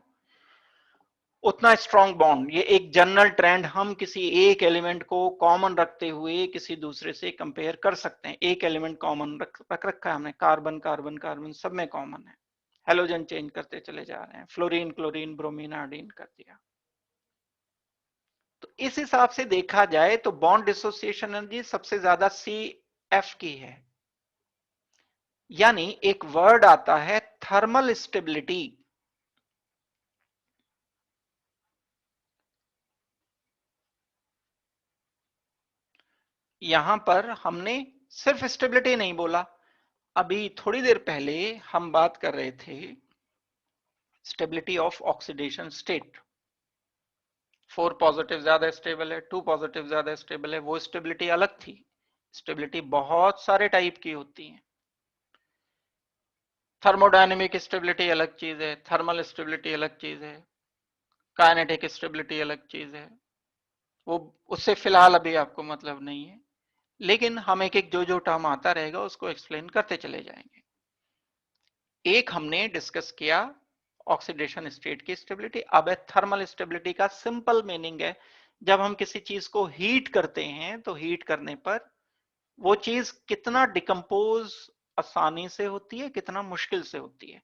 A: उतना स्ट्रॉन्ग बॉन्ड। ये एक जनरल ट्रेंड, हम किसी एक एलिमेंट को कॉमन रखते हुए किसी दूसरे से कंपेयर कर सकते हैं। एक एलिमेंट कॉमन रख रखा है हमने, कार्बन कार्बन कार्बन सब में कॉमन है, हेलोजन चेंज करते चले जा रहे हैं, फ्लोरीन क्लोरीन ब्रोमीन आयोडीन कर दिया। तो इस हिसाब से देखा जाए तो बॉन्ड डिसोसिएशन एनर्जी सबसे ज्यादा CF की है। यानी एक वर्ड आता है थर्मल स्टेबिलिटी। यहां पर हमने सिर्फ स्टेबिलिटी नहीं बोला, अभी थोड़ी देर पहले हम बात कर रहे थे stability of oxidation state. 4 positive ज्यादा स्टेबल है, 2 पॉजिटिव ज्यादा स्टेबल है, वो स्टेबिलिटी अलग थी। स्टेबिलिटी बहुत सारे टाइप की होती है। थर्मोडायनेमिक स्टेबिलिटी अलग चीज है, थर्मल स्टेबिलिटी अलग चीज है, काइनेटिक स्टेबिलिटी अलग चीज है, वो उससे फिलहाल अभी आपको मतलब नहीं है। लेकिन हम एक एक जो टर्म आता रहेगा उसको एक्सप्लेन करते चले जाएंगे। एक हमने डिस्कस किया ऑक्सीडेशन स्टेट की स्टेबिलिटी। अब है थर्मल स्टेबिलिटी का सिंपल मीनिंग है जब हम किसी चीज को हीट करते हैं तो हीट करने पर वो चीज कितना डिकम्पोज आसानी से होती है, कितना मुश्किल से होती है।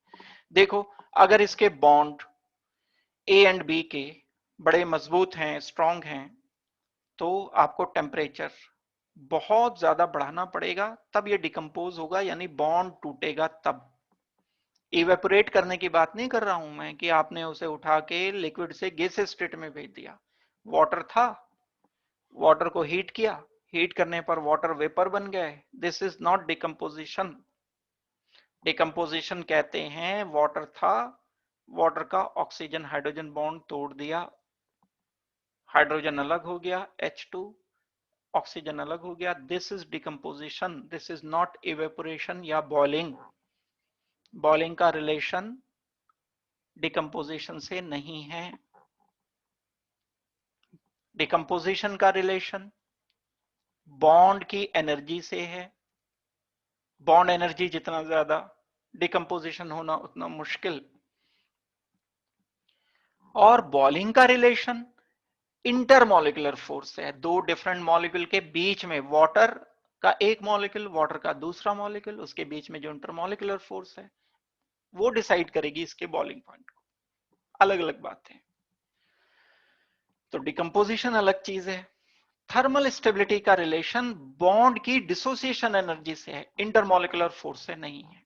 A: देखो, अगर इसके बॉन्ड ए एंड बी के बड़े मजबूत हैं, स्ट्रांग हैं, तो आपको टेम्परेचर बहुत ज्यादा बढ़ाना पड़ेगा, तब ये डिकम्पोज होगा, यानी बॉन्ड टूटेगा तब। इवेपोरेट करने की बात नहीं कर रहा हूं मैं कि आपने उसे उठा के लिक्विड से गैस स्टेट में भेज दिया। वाटर था, वाटर को हीट किया, हीट करने पर वाटर वेपर बन गए, this is not decomposition. Decomposition कहते हैं वाटर था, वाटर का ऑक्सीजन हाइड्रोजन बॉन्ड तोड़ दिया, हाइड्रोजन अलग हो गया H2, ऑक्सीजन अलग हो गया, this is decomposition, this is not evaporation या बॉइलिंग। बॉइलिंग का रिलेशन डिकम्पोजिशन से नहीं है। डिकम्पोजिशन का रिलेशन बॉन्ड की एनर्जी से है। बॉन्ड एनर्जी जितना ज्यादा, डिकम्पोजिशन होना उतना मुश्किल। और बॉइलिंग का रिलेशन इंटरमॉलिक्यूलर फोर्स है, दो डिफरेंट मॉलिक्यूल के बीच में, वाटर का एक मॉलिक्यूल, वाटर का दूसरा मॉलिक्यूल, उसके बीच में जो इंटरमॉलिक्यूलर फोर्स है वो डिसाइड करेगी इसके बॉइलिंग पॉइंट को। अलग अलग बात है। तो डिकम्पोजिशन अलग चीज है। थर्मल स्टेबिलिटी का रिलेशन बॉन्ड की डिसोसिएशन एनर्जी से है, इंटरमॉलिक्यूलर फोर्स से नहीं है।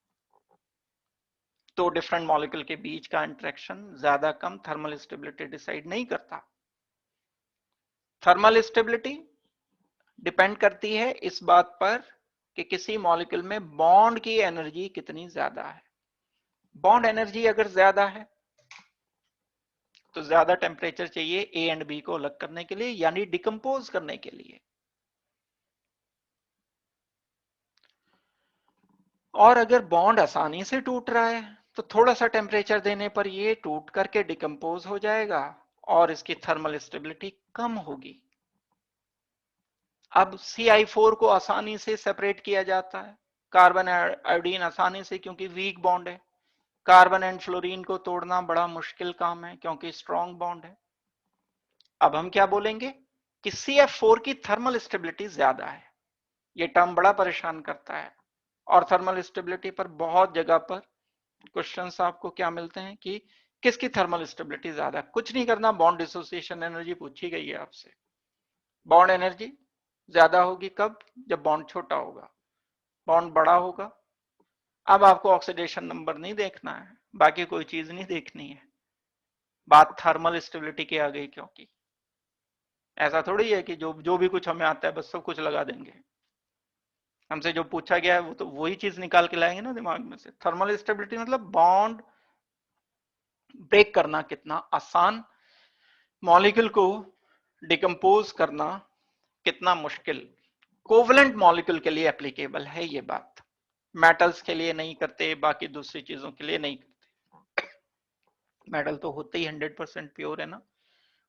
A: तो डिफरेंट मॉलिक्यूल के बीच का इंटरेक्शन ज्यादा कम थर्मल स्टेबिलिटी डिसाइड नहीं करता। थर्मल स्टेबिलिटी डिपेंड करती है इस बात पर कि किसी मॉलिक्यूल में बॉन्ड की एनर्जी कितनी ज्यादा है। बॉन्ड एनर्जी अगर ज्यादा है तो ज्यादा टेम्परेचर चाहिए ए एंड बी को अलग करने के लिए, यानी डिकम्पोज करने के लिए। और अगर बॉन्ड आसानी से टूट रहा है तो थोड़ा सा टेम्परेचर देने पर ये टूट करके डिकम्पोज हो जाएगा और इसकी थर्मल स्टेबिलिटी कम होगी। अब CI4 को आसानी से सेपरेट किया जाता है, कार्बन आयोडीन आसानी से, क्योंकि वीक बॉन्ड है। कार्बन एंड फ्लोरीन को तोड़ना बड़ा मुश्किल काम है क्योंकि स्ट्रॉन्ग बॉन्ड है। अब हम क्या बोलेंगे कि CF4 की थर्मल स्टेबिलिटी ज्यादा है। ये टर्म बड़ा परेशान करता है। और थर्मल स्टेबिलिटी पर बहुत जगह पर क्वेश्चंस आपको क्या मिलते हैं कि किसकी थर्मल स्टेबिलिटी ज्यादा। कुछ नहीं करना, बॉन्ड डिसोसिएशन एनर्जी पूछी गई है आपसे। बॉन्ड एनर्जी ज्यादा होगी कब? जब बॉन्ड छोटा होगा। बॉन्ड बड़ा होगा। अब आपको ऑक्सीडेशन नंबर नहीं देखना है, बाकी कोई चीज नहीं देखनी है, बात थर्मल स्टेबिलिटी की आ गई। क्योंकि ऐसा थोड़ी है कि जो जो भी कुछ हमें आता है बस सब कुछ लगा देंगे। हमसे जो पूछा गया है वो तो वही चीज निकाल के लाएंगे ना दिमाग में से। थर्मल स्टेबिलिटी मतलब बॉन्ड ब्रेक करना कितना आसान, मॉलिक्यूल को डिकम्पोज करना कितना मुश्किल। कोवलेंट मॉलिक्यूल के लिए एप्लीकेबल है ये बात, मेटल्स के लिए नहीं करते, बाकी दूसरी चीजों के लिए नहीं करते। मेटल तो होते ही 100% प्योर है ना,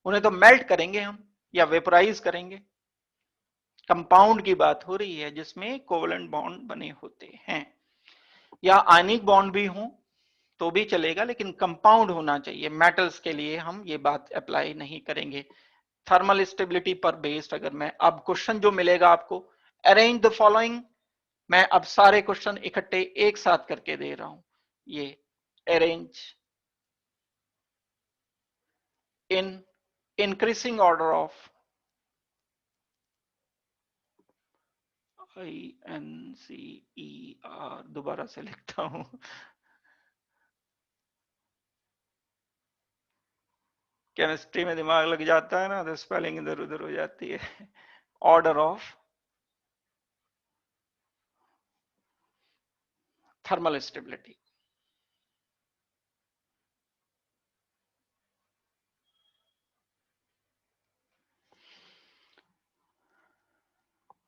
A: उन्हें तो मेल्ट करेंगे हम या वेपोराइज करेंगे। कंपाउंड की बात हो रही है जिसमें कोवलेंट बॉन्ड बने होते हैं, या आयनिक बॉन्ड भी हो तो भी चलेगा, लेकिन कंपाउंड होना चाहिए। मेटल्स के लिए हम ये बात अप्लाई नहीं करेंगे। थर्मल स्टेबिलिटी पर बेस्ड अगर मैं अब क्वेश्चन जो मिलेगा आपको, अरेंज द फॉलोइंग, मैं अब सारे क्वेश्चन इकट्ठे एक साथ करके दे रहा हूं। ये arrange in increasing order of, INCER, दोबारा से लिखता हूं, केमिस्ट्री में दिमाग लग जाता है ना तो स्पेलिंग इधर उधर हो जाती है। Order of thermal stability.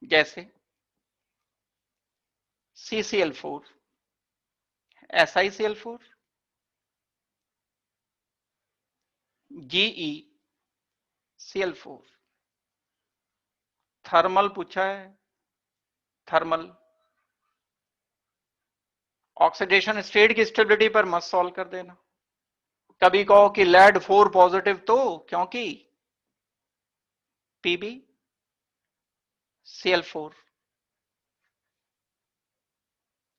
A: जैसे CCl4, SiCl4, GeCl4। थर्मल पूछा है थर्मल ऑक्सीडेशन स्टेट की स्टेबिलिटी पर मत सॉल्व कर देना। कभी कहो कि लेड 4 पॉजिटिव तो क्योंकि पीबी Cl4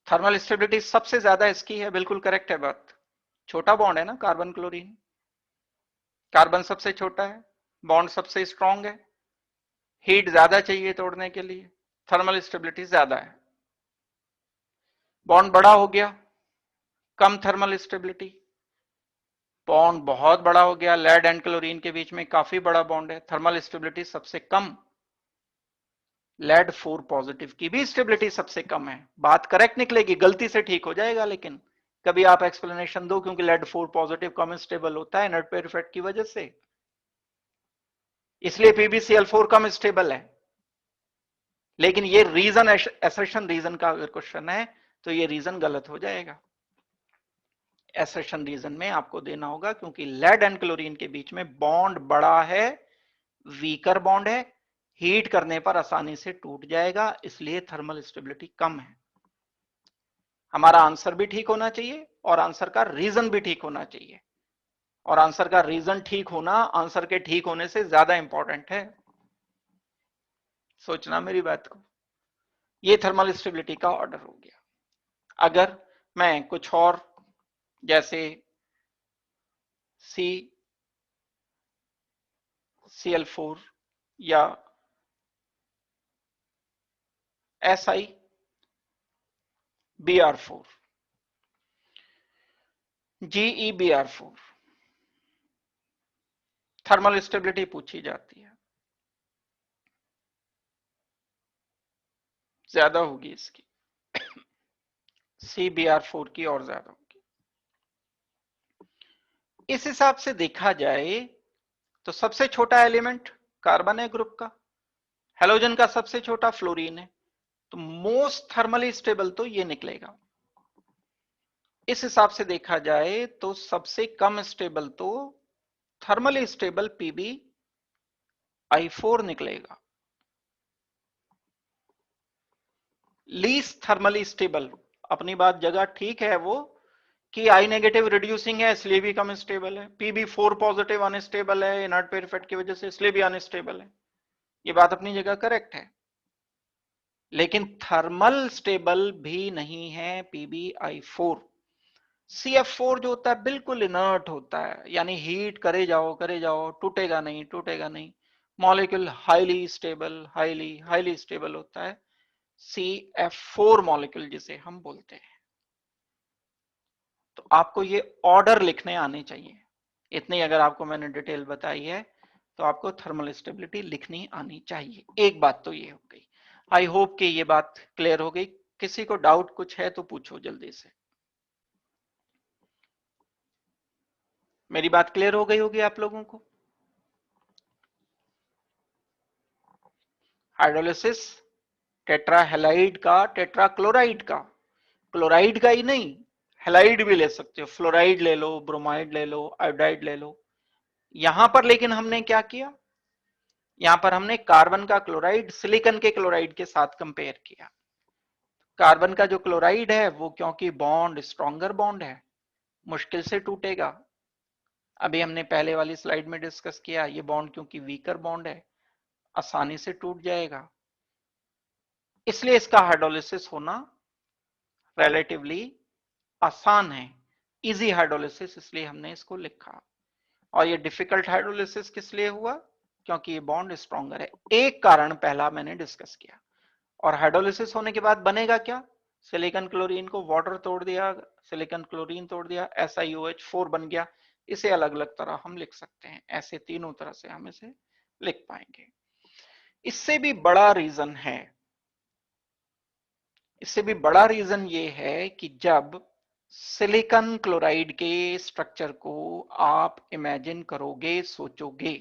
A: थर्मल स्टेबिलिटी सबसे ज्यादा इसकी है, बिल्कुल करेक्ट है बात। छोटा बॉन्ड है ना कार्बन क्लोरीन, कार्बन सबसे छोटा है, बॉन्ड सबसे स्ट्रांग है, हीट ज्यादा चाहिए तोड़ने के लिए, थर्मल स्टेबिलिटी ज्यादा है। बॉन्ड बड़ा हो गया, कम थर्मल स्टेबिलिटी। बॉन्ड बहुत बड़ा हो गया, लेड एंड क्लोरीन के बीच में काफी बड़ा बॉन्ड है, थर्मल स्टेबिलिटी सबसे कम। लेड 4 पॉजिटिव की भी स्टेबिलिटी सबसे कम है। बात करेक्ट निकलेगी, गलती से ठीक हो जाएगा, लेकिन कभी आप एक्सप्लेनेशन दो क्योंकि लेड 4 पॉजिटिव कम स्टेबल होता है इनर्ट पेयर इफेक्ट की वजह से, इसलिए PbCl4 कम स्टेबल है। लेकिन ये रीजन एसर्शन रीजन का अगर क्वेश्चन है तो ये रीजन गलत हो जाएगा। एसर्शन रीजन में आपको देना होगा क्योंकि लेड एंड क्लोरीन के बीच में बॉन्ड बड़ा है, वीकर बॉन्ड है, हीट करने पर आसानी से टूट जाएगा, इसलिए थर्मल स्टेबिलिटी कम है। हमारा आंसर भी ठीक होना चाहिए और आंसर का रीजन भी ठीक होना चाहिए, और आंसर का रीजन ठीक होना आंसर के ठीक होने से ज्यादा इंपॉर्टेंट है। सोचना मेरी बात को। ये थर्मल स्टेबिलिटी का ऑर्डर हो गया। अगर मैं कुछ और जैसे Cl4 या SiBr4 GeBr4 थर्मल स्टेबिलिटी पूछी जाती है, ज्यादा होगी इसकी, CBr4 की और ज्यादा होगी। इस हिसाब से देखा जाए तो सबसे छोटा एलिमेंट कार्बन है ग्रुप का, हेलोजन का सबसे छोटा फ्लोरीन है, तो मोस्ट थर्मली स्टेबल तो ये निकलेगा। इस हिसाब से देखा जाए तो सबसे कम स्टेबल तो थर्मली स्टेबल PbI4 निकलेगा। लीस्ट थर्मली स्टेबल, अपनी बात जगह ठीक है वो कि आई नेगेटिव रिड्यूसिंग है इसलिए भी कम स्टेबल है, PB4 पॉजिटिव अनस्टेबल है इनर्ट पेयर इफेक्ट की वजह से इसलिए भी अनस्टेबल है, ये बात अपनी जगह करेक्ट है। लेकिन थर्मल स्टेबल भी नहीं है PbI4। CF4 जो होता है बिल्कुल इनर्ट होता है, यानी हीट करे जाओ टूटेगा नहीं, टूटेगा नहीं, molecule highly stable, highly stable होता है CF4 मॉलिक्यूल जिसे हम बोलते हैं। तो आपको ये ऑर्डर लिखने आने चाहिए, इतनी अगर आपको मैंने डिटेल बताई है तो आपको थर्मल स्टेबिलिटी लिखनी आनी चाहिए। एक बात तो ये हो गई, आई होप कि ये बात क्लियर हो गई। किसी को डाउट कुछ है तो पूछो जल्दी से। मेरी बात क्लियर हो गई होगी आप लोगों को। हाइड्रोलिसिस टेट्राहेलाइड का, टेट्राक्लोराइड का, क्लोराइड का ही नहीं, हेलाइड भी ले सकते हो, फ्लोराइड ले लो, ब्रोमाइड ले लो, आयोडाइड ले लो। यहां पर लेकिन हमने क्या किया, यहां पर हमने कार्बन का क्लोराइड सिलिकॉन के क्लोराइड के साथ कंपेयर किया। कार्बन का जो क्लोराइड है वो क्योंकि बॉन्ड स्ट्रॉन्गर बॉन्ड है, मुश्किल से टूटेगा। अभी हमने पहले वाली स्लाइड में डिस्कस किया, ये बॉन्ड क्योंकि वीकर बॉन्ड है आसानी से टूट जाएगा, इसलिए इसका हाइड्रोलिसिस होना रिलेटिवली आसान है, इजी हाइड्रोलिसिस, इसलिए हमने इसको लिखा। और ये डिफिकल्ट हाइड्रोलिसिस किस लिए हुआ, क्योंकि ये बॉन्ड स्ट्रॉन्गर है। एक कारण पहला मैंने डिस्कस किया। और हाइड्रोलिसिस होने के बाद बनेगा क्या, सिलिकॉन क्लोरीन को वाटर तोड़ दिया, सिलिकॉन क्लोरीन तोड़ दिया, SiOH4 बन गया। इसे अलग अलग तरह हम लिख सकते हैं, ऐसे तीनों तरह से हम इसे लिख पाएंगे। इससे भी बड़ा रीजन है, इससे भी बड़ा रीजन ये है कि जब सिलिकॉन क्लोराइड के स्ट्रक्चर को आप इमेजिन करोगे, सोचोगे,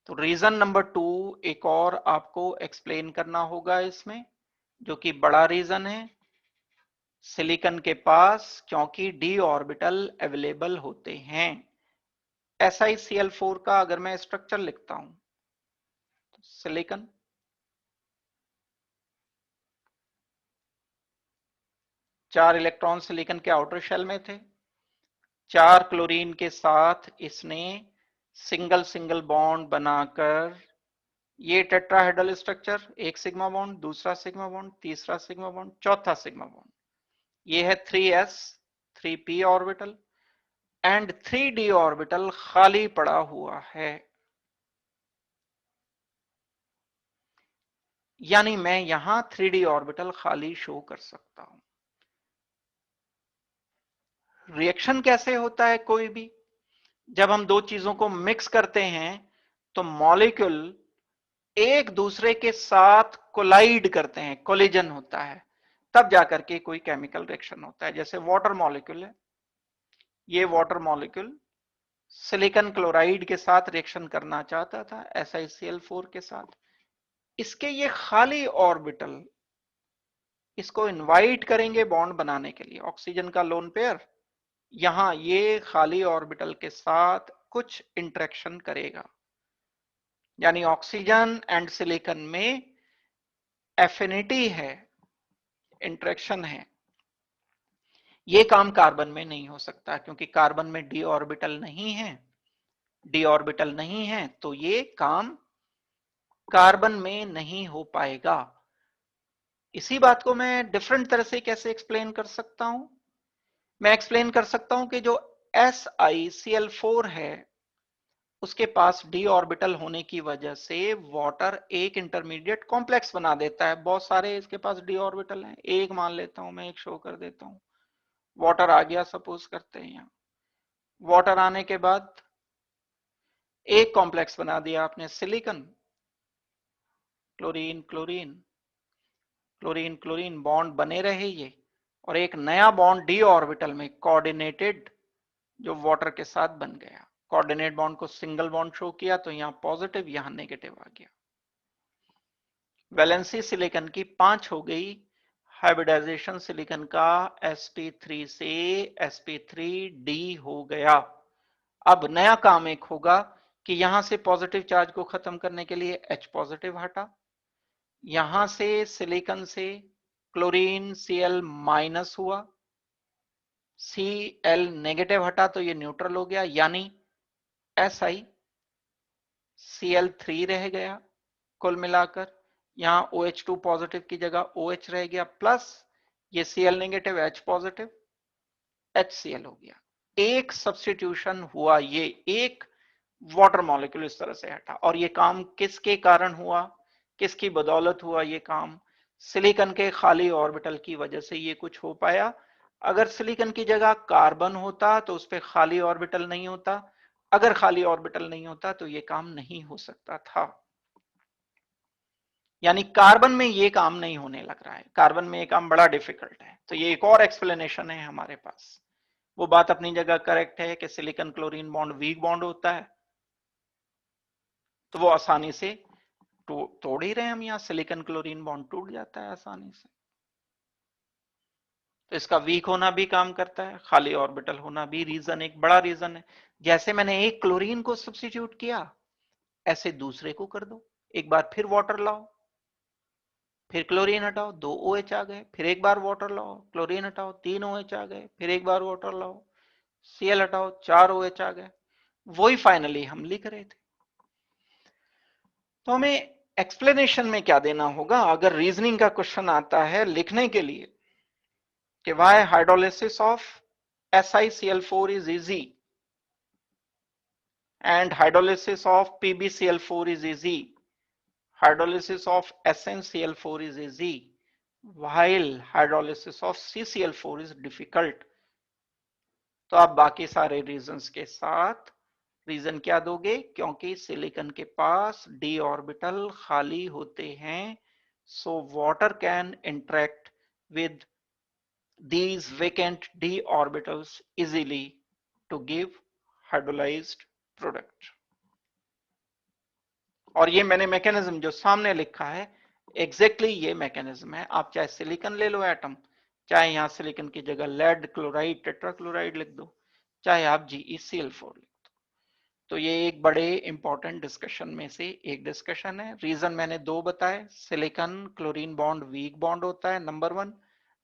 A: तो रीजन नंबर 2 एक और आपको एक्सप्लेन करना होगा इसमें, जो कि बड़ा रीजन है। सिलिकॉन के पास क्योंकि d ऑर्बिटल अवेलेबल होते हैं, SiCl4 का अगर मैं स्ट्रक्चर लिखता हूं, तो सिलिकॉन 4 इलेक्ट्रॉन सिलिकॉन के आउटर शेल में थे, 4 क्लोरीन के साथ इसने सिंगल सिंगल बॉन्ड बनाकर ये टेट्राहेड्रल स्ट्रक्चर, एक सिग्मा बॉन्ड, दूसरा सिग्मा बॉन्ड, तीसरा सिग्मा बॉन्ड, चौथा सिग्मा बॉन्ड, ये है 3s 3p orbital and 3d orbital खाली पड़ा हुआ है। यानी मैं यहां 3d ऑर्बिटल खाली शो कर सकता हूं। रिएक्शन कैसे होता है कोई भी, जब हम दो चीजों को मिक्स करते हैं तो मॉलिक्यूल एक दूसरे के साथ कोलाइड करते हैं, कोलिजन होता है, तब जाकर के कोई केमिकल रिएक्शन होता है। जैसे वाटर मॉलिक्यूल है, ये वाटर मॉलिक्यूल सिलिकॉन क्लोराइड के साथ रिएक्शन करना चाहता था SiCl4 के साथ, इसके ये खाली ऑर्बिटल इसको इनवाइट करेंगे बॉन्ड बनाने के लिए, ऑक्सीजन का लोन पेयर यहां ये खाली ऑर्बिटल के साथ कुछ इंटरेक्शन करेगा, यानी ऑक्सीजन एंड सिलिकॉन में एफिनिटी है, इंटरेक्शन है। ये काम कार्बन में नहीं हो सकता क्योंकि कार्बन में डी ऑर्बिटल नहीं है, डी ऑर्बिटल नहीं है तो ये काम कार्बन में नहीं हो पाएगा। इसी बात को मैं डिफरेंट तरह से कैसे एक्सप्लेन कर सकता हूं, मैं एक्सप्लेन कर सकता हूं कि जो SiCl4 है उसके पास डी ऑर्बिटल होने की वजह से वाटर एक इंटरमीडिएट कॉम्प्लेक्स बना देता है। बहुत सारे इसके पास डी ऑर्बिटल हैं, एक मान लेता हूं मैं, एक शो कर देता हूं। वाटर आ गया सपोज करते हैं, यहां वाटर आने के बाद एक कॉम्प्लेक्स बना दिया आपने silicon, chlorine chlorine, chlorine chlorine bond बने रहे ये, और एक नया बॉन्ड डी ऑर्बिटल में कोऑर्डिनेटेड जो वाटर के साथ बन गया। कोऑर्डिनेट बॉन्ड को सिंगल बॉन्ड शो किया तो यहां पॉजिटिव यहां नेगेटिव आ गया। वैलेंसी सिलिकॉन की 5 हो गई, हाइब्रिडाइजेशन सिलिकॉन का sp3 से sp3d हो गया। अब नया काम एक होगा कि यहां से पॉजिटिव चार्ज को खत्म करने के लिए H पॉजिटिव हटा, यहां से सिलिकॉन से क्लोरीन Cl माइनस हुआ, Cl नेगेटिव हटा तो ये न्यूट्रल हो गया, यानी Si Cl3 रह गया कुल मिलाकर, यहां OH2 पॉजिटिव की जगह OH रह गया, प्लस ये Cl negative H positive HCl हो गया। एक सब्स्टिट्यूशन हुआ, ये एक वाटर मॉलिक्यूल इस तरह से हटा, और ये काम किसके कारण हुआ, किसकी बदौलत हुआ ये काम, सिलिकॉन के खाली ऑर्बिटल की वजह से ये कुछ हो पाया। अगर सिलिकॉन की जगह कार्बन होता तो उस पर खाली ऑर्बिटल नहीं होता, अगर खाली ऑर्बिटल नहीं होता तो ये काम नहीं हो सकता था। यानी कार्बन में ये काम नहीं होने लग रहा है, कार्बन में ये काम बड़ा डिफिकल्ट है। तो ये एक और एक्सप्लेनेशन है हमारे पास। वो बात अपनी जगह करेक्ट है कि silicon chlorine bond weak bond होता है, तो वो आसानी से तोड़ ही रहे हम, यहां सिलिकॉन क्लोरीन बॉन्ड टूट जाता है आसानी से, तो इसका वीक होना भी काम करता है, खाली ऑर्बिटल होना भी रीजन, एक बड़ा रीजन है। जैसे मैंने एक क्लोरीन को सब्स्टिट्यूट किया, ऐसे दूसरे को कर दो, एक बार फिर वाटर लाओ, फिर क्लोरीन हटाओ, 2 OH आ गए, फिर एक बार वाटर लाओ, क्लोरीन हटाओ, 3 OH आ गए, फिर एक बार वाटर लाओ, Cl हटाओ, 4 OH आ गए। वही फाइनली हम लिख रहे थे। तो हमें एक्सप्लेनेशन में क्या देना होगा अगर रीजनिंग का क्वेश्चन आता है लिखने के लिए कि why hydrolysis of SiCl4 is easy and hydrolysis of PbCl4 is easy, hydrolysis of SnCl4 is easy while hydrolysis of CCl4 is difficult। तो आप बाकी सारे रीजंस के साथ रीजन क्या दोगे, क्योंकि सिलिकॉन के पास d ऑर्बिटल खाली होते हैं, so water can interact with these vacant d orbitals easily to give hydrolyzed product। और ये मैंने मैकेनिज्म जो सामने लिखा है एग्जैक्टली ये मैकेनिज्म है। आप चाहे सिलिकॉन ले लो एटम, चाहे यहां सिलिकॉन की जगह लेड क्लोराइड टेट्राक्लोराइड लिख दो, चाहे आप GeCl4 लिख दो। तो ये एक बड़े इंपॉर्टेंट डिस्कशन में से एक डिस्कशन है। रीजन मैंने दो बताए, silicon chlorine bond weak bond होता है नंबर 1,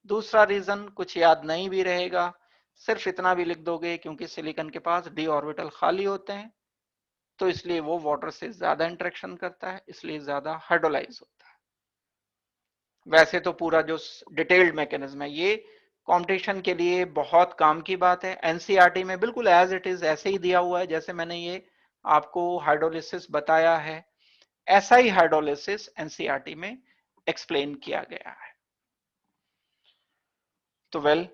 A: दूसरा रीजन कुछ याद नहीं भी रहेगा, सिर्फ इतना भी लिख दोगे क्योंकि सिलिकॉन के पास डी ऑर्बिटल खाली होते हैं, तो इसलिए वो वाटर से ज्यादा इंटरेक्शन करता है, इसलिए ज्यादा हाइड्रोलाइज होता है। वैसे तो पूरा जो डिटेल्ड मैकेनिज्म है ये कंपटीशन के लिए बहुत काम की बात है। एनसीईआरटी में बिल्कुल एज इट इज ऐसे ही दिया हुआ है जैसे मैंने ये आपको हाइड्रोलिसिस बताया है, ऐसा ही हाइड्रोलिसिस एनसीईआरटी में एक्सप्लेन किया गया है। तो वेल,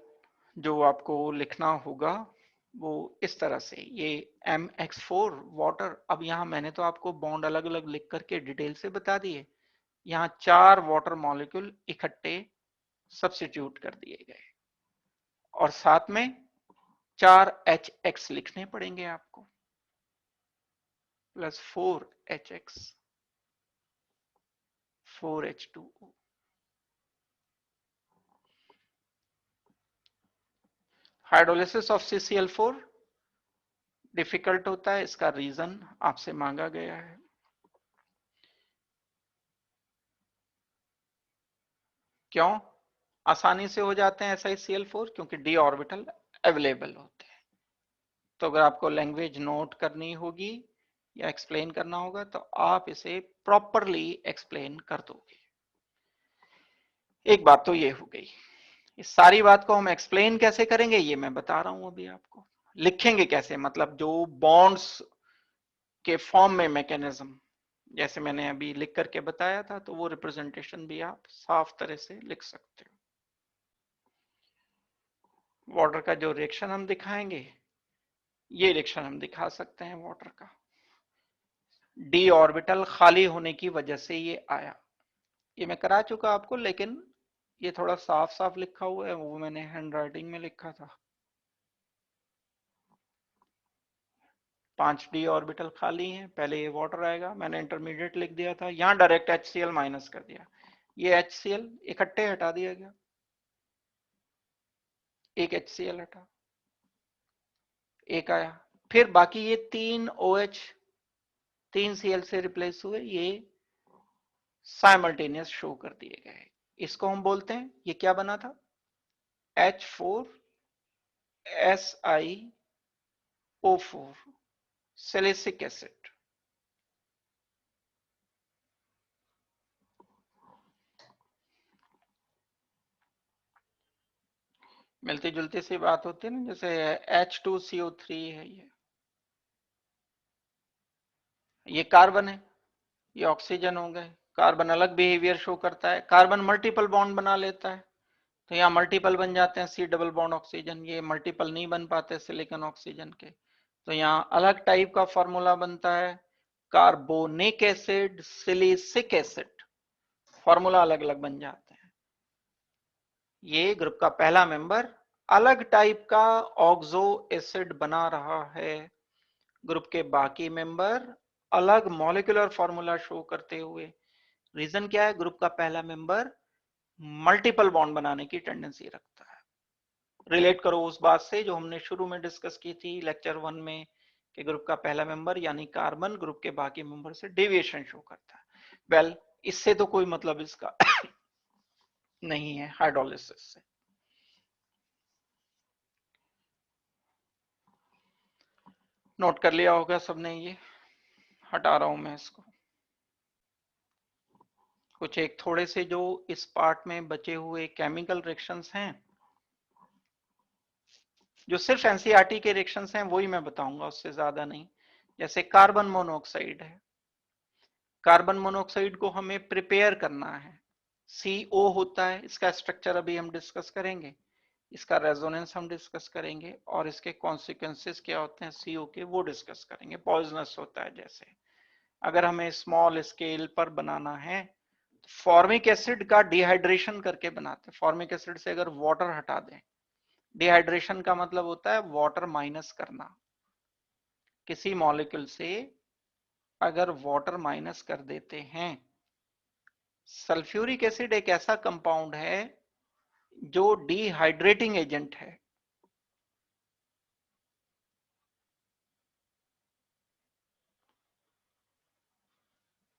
A: जो आपको लिखना होगा वो इस तरह से, ये MX4 वाटर, अब यहां मैंने तो आपको बॉन्ड अलग अलग लिख करके डिटेल से बता दिए, यहां 4 वाटर मॉलिक्यूल इकट्ठे सब्स्टिट्यूट कर दिए गए और साथ में 4 HX लिखने पड़ेंगे आपको, plus 4HX 4H2O। Hydrolysis of CCl4 difficult होता है, इसका रीजन आपसे मांगा गया है। क्यों आसानी से हो जाते हैं SiCl4? क्योंकि डी ऑर्बिटल अवेलेबल होते हैं। तो अगर आपको लैंग्वेज नोट करनी होगी या एक्सप्लेन करना होगा तो आप इसे प्रॉपरली एक्सप्लेन कर दोगे। एक बात तो ये हो गई। इस सारी बात को हम एक्सप्लेन कैसे करेंगे ये मैं बता रहा हूं अभी आपको। लिखेंगे कैसे, मतलब जो बॉन्ड्स के फॉर्म में मैकेनिज्म जैसे मैंने अभी लिख करके बताया था, तो वो रिप्रेजेंटेशन भी आप साफ तरह से लिख सकते हो। वाटर का जो रिएक्शन हम दिखाएंगे, ये रिएक्शन हम दिखा सकते हैं वाटर का, डी ऑर्बिटल खाली होने की वजह से ये आया। ये मैं करा चुका आपको, लेकिन ये थोड़ा साफ साफ लिखा हुआ है, वो मैंने हैंड राइटिंग में लिखा था। 5 डी ऑर्बिटल खाली हैं, पहले ये वाटर आएगा, मैंने इंटरमीडिएट लिख दिया था, यहां डायरेक्ट HCl माइनस कर दिया, ये HCl इकट्ठे हटा दिया गया, एक HCl हटा, एक आया, फिर बाकी ये 3 OH 3 Cl से रिप्लेस हुए, ये साइमल्टेनियस शो कर दिए गए। इसको हम बोलते हैं, ये क्या बना था, H4SiO4 सिलिसिक एसिड। मिलती जुलती सी बात होती है ना, जैसे H2CO3 है, ये कार्बन है, ये ऑक्सीजन हो गए, कार्बन अलग बिहेवियर शो करता है, कार्बन मल्टीपल बॉन्ड बना लेता है, तो यहाँ मल्टीपल बन जाते हैं, C डबल बॉन्ड ऑक्सीजन, ये मल्टीपल नहीं बन पाते सिलिकॉन ऑक्सीजन के, तो यहाँ अलग टाइप का फॉर्मूला बनता है, carbonic acid silicic acid, formula अलग अलग बन जाते हैं। ये ग्रुप का पहला मेंबर अलग टाइप का ऑक्सो एसिड बना रहा है, ग्रुप के बाकी मेंबर अलग मॉलिक्यूलर फॉर्मूला शो करते हुए। रीजन क्या है, ग्रुप का पहला मेंबर मल्टीपल बॉन्ड बनाने की टेंडेंसी रखता है। रिलेट करो उस बात से जो हमने शुरू में डिस्कस की थी लेक्चर 1 में, कि ग्रुप का पहला मेंबर यानी कार्बन ग्रुप के बाकी मेंबर से डेविएशन शो करता है। वेल, इससे तो कोई मतलब इसका नहीं है हाइड्रोलिसिस से। नोट कर लिया होगा सबने, ये हटा रहा हूं मैं इसको। कुछ एक थोड़े से जो इस पार्ट में बचे हुए केमिकल रिएक्शंस हैं, जो सिर्फ एनसीईआरटी के रिएक्शंस हैं वही मैं बताऊंगा, उससे ज्यादा नहीं। जैसे कार्बन मोनोऑक्साइड है, कार्बन मोनोऑक्साइड को हमें प्रिपेयर करना है, CO होता है, इसका स्ट्रक्चर अभी हम डिस्कस करेंगे, इसका रेजोनेंस हम डिस्कस करेंगे, और इसके कॉन्सिक्वेंसेस क्या होते हैं CO के, वो डिस्कस करेंगे। पॉइजनस होता है, जैसे अगर हमें स्मॉल स्केल पर बनाना है, फॉर्मिक एसिड का डिहाइड्रेशन करके बनाते हैं। फॉर्मिक एसिड से अगर वाटर हटा दें, डिहाइड्रेशन का मतलब होता है वाटर माइनस करना, किसी मॉलिक्यूल से अगर वाटर माइनस कर देते हैं। सल्फ्यूरिक एसिड एक ऐसा कंपाउंड है जो डिहाइड्रेटिंग एजेंट है।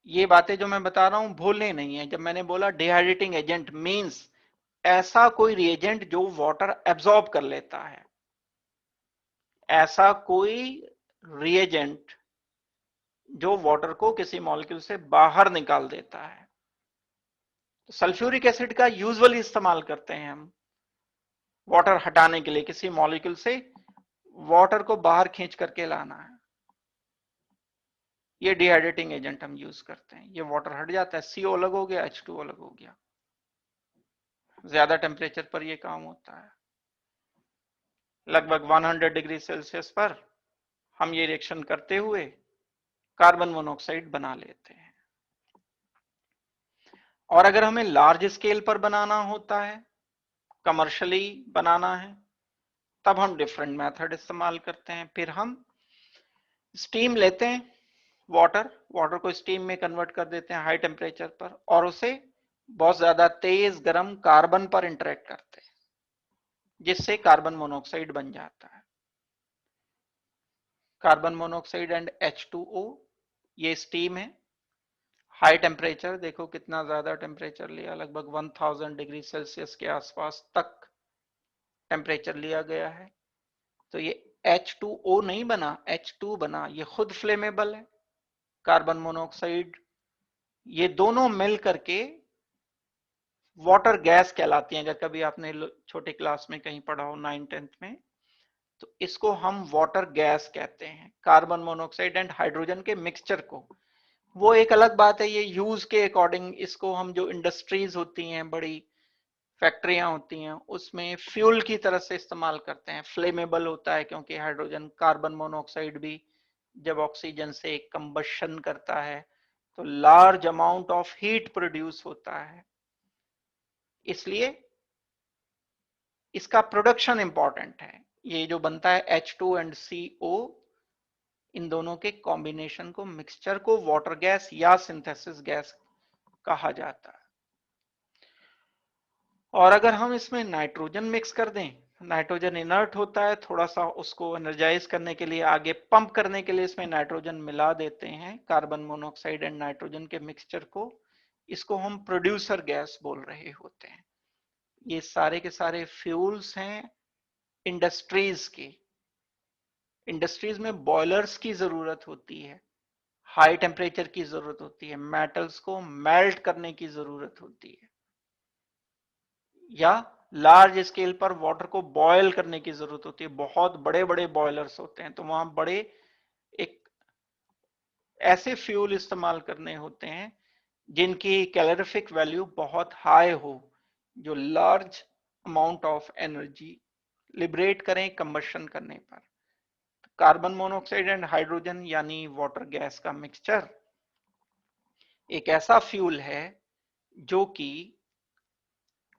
A: ये बातें जो मैं बता रहा हूं भूलने नहीं है। जब मैंने बोला डिहाइड्रेटिंग एजेंट मींस ऐसा कोई रिएजेंट जो वाटर एब्जॉर्ब कर लेता है, ऐसा कोई रिएजेंट जो वाटर को किसी मॉलिक्यूल से बाहर निकाल देता है। तो सल्फ्यूरिक एसिड का यूजुअली इस्तेमाल करते हैं हम वाटर हटाने के लिए, किसी मॉलिक्यूल से वाटर को बाहर खींच करके लाना है। ये डिहाइड्रेटिंग एजेंट हम यूज करते हैं, ये वाटर हट जाता है, CO अलग हो गया, H2O अलग हो गया। ज्यादा टेम्परेचर पर यह काम होता है, लगभग 100 डिग्री सेल्सियस पर हम ये रिएक्शन करते हुए कार्बन मोनोऑक्साइड बना लेते हैं। और अगर हमें लार्ज स्केल पर बनाना होता है, कमर्शियली बनाना है, तब हम डिफरेंट मेथड इस्तेमाल करते हैं। फिर हम स्टीम लेते हैं, वाटर को स्टीम में कन्वर्ट कर देते हैं हाई टेम्परेचर पर, और उसे बहुत ज्यादा तेज गर्म कार्बन पर इंटरेक्ट करते हैं, जिससे कार्बन मोनोऑक्साइड बन जाता है। कार्बन मोनोऑक्साइड एंड H2O, ये स्टीम है। हाई टेम्परेचर देखो कितना ज्यादा टेम्परेचर लिया, लगभग 1000 डिग्री सेल्सियस के आसपास तक टेम्परेचर लिया गया है। तो ये H2O नहीं बना, H2 बना, ये खुद फ्लेमेबल है। कार्बन मोनोऑक्साइड, ये दोनों मिल करके वाटर गैस कहलाती हैं। अगर कभी आपने छोटे क्लास में कहीं पढ़ा हो 9th-10th में, तो इसको हम वाटर गैस कहते हैं, कार्बन मोनोऑक्साइड एंड हाइड्रोजन के मिक्सचर को। वो एक अलग बात है, ये यूज के अकॉर्डिंग इसको हम, जो इंडस्ट्रीज होती हैं, बड़ी फैक्ट्रियां होती हैं, उसमें फ्यूल की तरह से इस्तेमाल करते हैं। फ्लेमेबल होता है क्योंकि हाइड्रोजन, कार्बन मोनोऑक्साइड भी जब ऑक्सीजन से कंबशन करता है तो large amount of heat produce होता है, इसलिए इसका प्रोडक्शन इंपॉर्टेंट है। ये जो बनता है H2 एंड CO, इन दोनों के कॉम्बिनेशन को, मिक्सचर को वाटर गैस या सिंथेसिस गैस कहा जाता है। और अगर हम इसमें नाइट्रोजन मिक्स कर दें, नाइट्रोजन इनर्ट होता है, थोड़ा सा उसको एनर्जाइज करने के लिए, आगे पंप करने के लिए इसमें नाइट्रोजन मिला देते हैं, कार्बन मोनोऑक्साइड एंड नाइट्रोजन के मिक्सचर को, इसको हम प्रोड्यूसर गैस बोल रहे होते हैं। ये सारे के सारे फ्यूल्स हैं इंडस्ट्रीज के। इंडस्ट्रीज में बॉयलर्स की जरूरत होती है, हाई टेम्परेचर की जरूरत होती है, मेटल्स को मेल्ट करने की जरूरत होती है, या लार्ज स्केल पर वाटर को बॉयल करने की जरूरत होती है। बहुत बड़े बड़े बॉयलर्स होते हैं, तो वहां बड़े एक ऐसे फ्यूल इस्तेमाल करने होते हैं जिनकी कैलोरीफिक वैल्यू बहुत हाई हो, जो large amount of energy liberate करें कंबशन करने पर। कार्बन मोनोऑक्साइड एंड हाइड्रोजन यानी वाटर गैस का मिक्सचर एक ऐसा फ्यूल है जो कि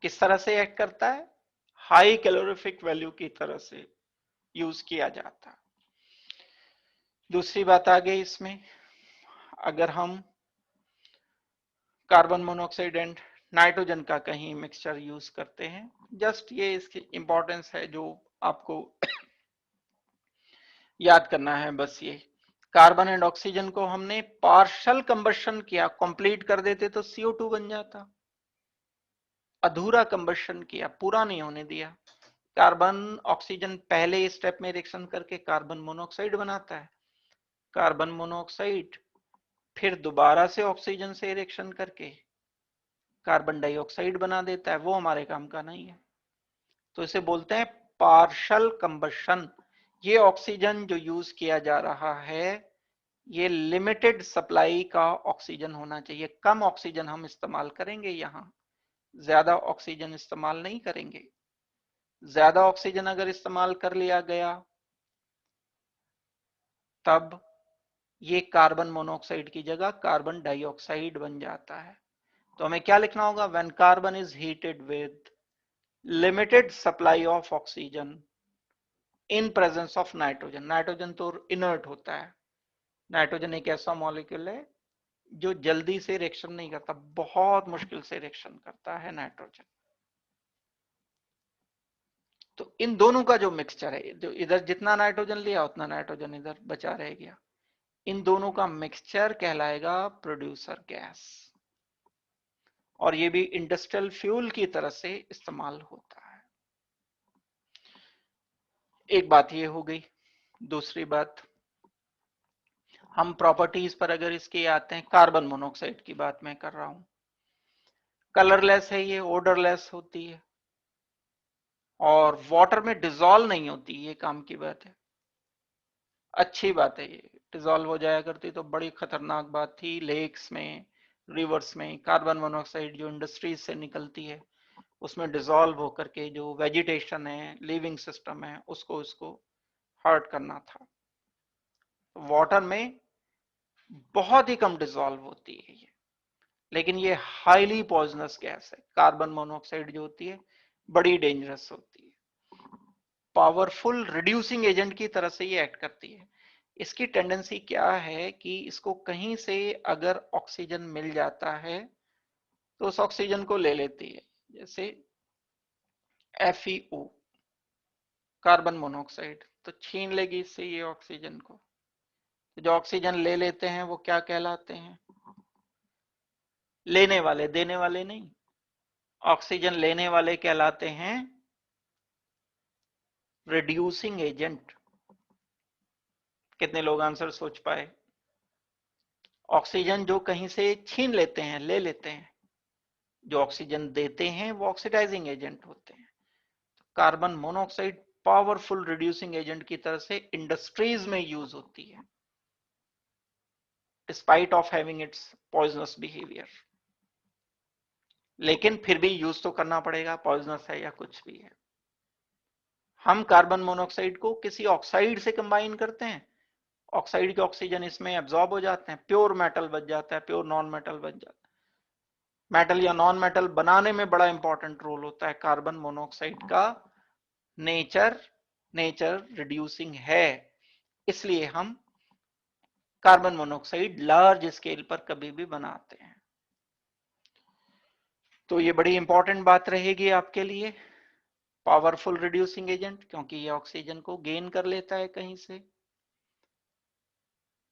A: किस तरह से एक्ट करता है, हाई कैलोरीफिक वैल्यू की तरह से यूज किया जाता है। दूसरी बात आ गई इसमें, अगर हम कार्बन मोनोऑक्साइड एंड नाइट्रोजन का कहीं मिक्सचर यूज करते हैं, जस्ट ये इसकी इंपॉर्टेंस है जो आपको याद करना है, बस ये कार्बन एंड ऑक्सीजन को हमने पार्शियल कंबशन किया, कंप्लीट कर देते तो CO2 बन जाता। अधूरा कंबशन किया, पूरा नहीं होने दिया। कार्बन ऑक्सीजन पहले स्टेप में रिएक्शन करके कार्बन मोनोऑक्साइड बनाता है, कार्बन मोनोऑक्साइड फिर दोबारा से ऑक्सीजन से रिएक्शन करके कार्बन डाइऑक्साइड बना देता है, वो हमारे काम का नहीं है। तो इसे बोलते हैं पार्शियल कंबशन। ये ऑक्सीजन जो यूज किया जा रहा है, ये लिमिटेड सप्लाई का ऑक्सीजन होना चाहिए। कम ऑक्सीजन हम इस्तेमाल करेंगे, यहां ज्यादा ऑक्सीजन इस्तेमाल नहीं करेंगे। ज्यादा ऑक्सीजन अगर इस्तेमाल कर लिया गया तब ये कार्बन मोनोऑक्साइड की जगह कार्बन डाइऑक्साइड बन जाता है। तो हमें क्या लिखना होगा, when carbon is heated with limited supply of oxygen in presence of nitrogen. Nitrogen तो इनर्ट होता है, नाइट्रोजन एक ऐसा मॉलिक्यूल है जो जल्दी से रिएक्शन नहीं करता, बहुत मुश्किल से रिएक्शन करता है नाइट्रोजन। तो इन दोनों का जो मिक्सचर है, जो इधर जितना नाइट्रोजन लिया उतना नाइट्रोजन इधर बचा रह गया, इन दोनों का मिक्सचर कहलाएगा प्रोड्यूसर गैस। और ये भी इंडस्ट्रियल फ्यूल की तरह से इस्तेमाल होता है। एक बात ये हो गई। दूसरी बात, हम प्रॉपर्टीज पर अगर इसके आते हैं, कार्बन मोनोऑक्साइड की बात मैं कर रहा हूं। कलरलेस है ये, ओडरलेस होती है और वाटर में डिजॉल्व नहीं होती, ये काम की बात है। अच्छी बात है, ये डिजॉल्व हो जाया करती तो बड़ी खतरनाक बात थी। लेक्स में, रिवर्स में कार्बन मोनोऑक्साइड जो इंडस्ट्रीज से निकलती है उसमें डिजॉल्व होकर के जो वेजिटेशन है, लिविंग सिस्टम है, उसको हर्ट करना था। वाटर में बहुत ही कम डिजॉल्व होती है ये, लेकिन ये हाईली पॉइजनस गैस है। कार्बन मोनोऑक्साइड जो होती है बड़ी डेंजरस होती है, पावरफुल रिड्यूसिंग एजेंट की तरह से ये एक्ट करती है। इसकी टेंडेंसी क्या है कि इसको कहीं से अगर ऑक्सीजन मिल जाता है तो उस ऑक्सीजन को ले लेती है। जैसे FeO, कार्बन मोनोऑक्साइड, तो छीन लेगी इससे ये ऑक्सीजन को। तो जो ऑक्सीजन ले लेते हैं वो क्या कहलाते हैं? लेने वाले, देने वाले नहीं। ऑक्सीजन लेने वाले कहलाते हैं रिड्यूसिंग एजेंट। कितने लोग आंसर सोच पाए? ऑक्सीजन जो कहीं से छीन लेते हैं, ले लेते हैं, जो ऑक्सीजन देते हैं वो ऑक्सीडाइजिंग एजेंट होते हैं। Carbon monoxide powerful reducing agent की तरह से इंडस्ट्रीज में यूज होती है, despite of having its poisonous behaviour. लेकिन फिर भी यूज तो करना पड़ेगा, पॉइजनस है या कुछ भी है। हम कार्बन मोनोऑक्साइड को किसी ऑक्साइड से कंबाइन करते हैं, ऑक्साइड के ऑक्सीजन इसमें एब्जॉर्ब हो जाते हैं, प्योर मेटल बच जाता है, प्योर नॉन मेटल बच जाता है। मेटल या नॉन मेटल बनाने में बड़ा इंपॉर्टेंट रोल होता है कार्बन मोनोऑक्साइड का। नेचर रिड्यूसिंग है, इसलिए हम कार्बन मोनोऑक्साइड लार्ज स्केल पर कभी भी बनाते हैं। तो ये बड़ी इंपॉर्टेंट बात रहेगी आपके लिए, पावरफुल रिड्यूसिंग एजेंट, क्योंकि ये ऑक्सीजन को गेन कर लेता है कहीं से,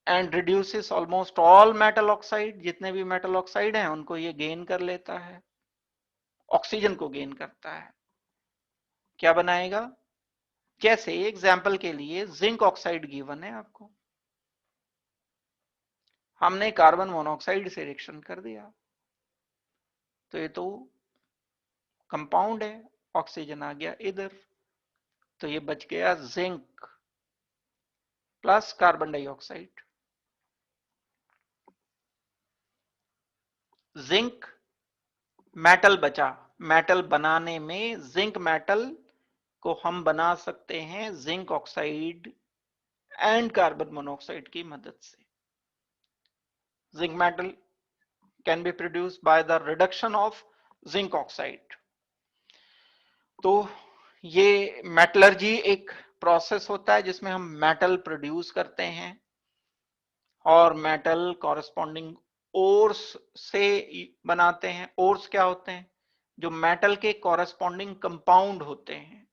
A: and reduces almost all metal oxide. जितने भी मेटल ऑक्साइड हैं उनको ये गेन कर लेता है, ऑक्सीजन को गेन करता है। क्या बनाएगा? जैसे एग्जाम्पल के लिए जिंक ऑक्साइड गिवन है आपको, हमने कार्बन मोनोऑक्साइड से रिएक्शन कर दिया तो ये तो कंपाउंड है, ऑक्सीजन आ गया इधर, तो ये बच गया zinc plus carbon dioxide. Zinc metal बचा, मेटल बनाने में जिंक मेटल को हम बना सकते हैं zinc oxide and carbon monoxide की मदद से। Zinc metal can be produced by the reduction of zinc oxide. तो ये मेटलर्जी एक प्रोसेस होता है जिसमें हम मेटल प्रोड्यूस करते हैं और मेटल कॉरेस्पॉन्डिंग ओर्स से बनाते हैं। ओर्स क्या होते हैं? जो मेटल के कॉरेस्पॉन्डिंग कंपाउंड होते हैं,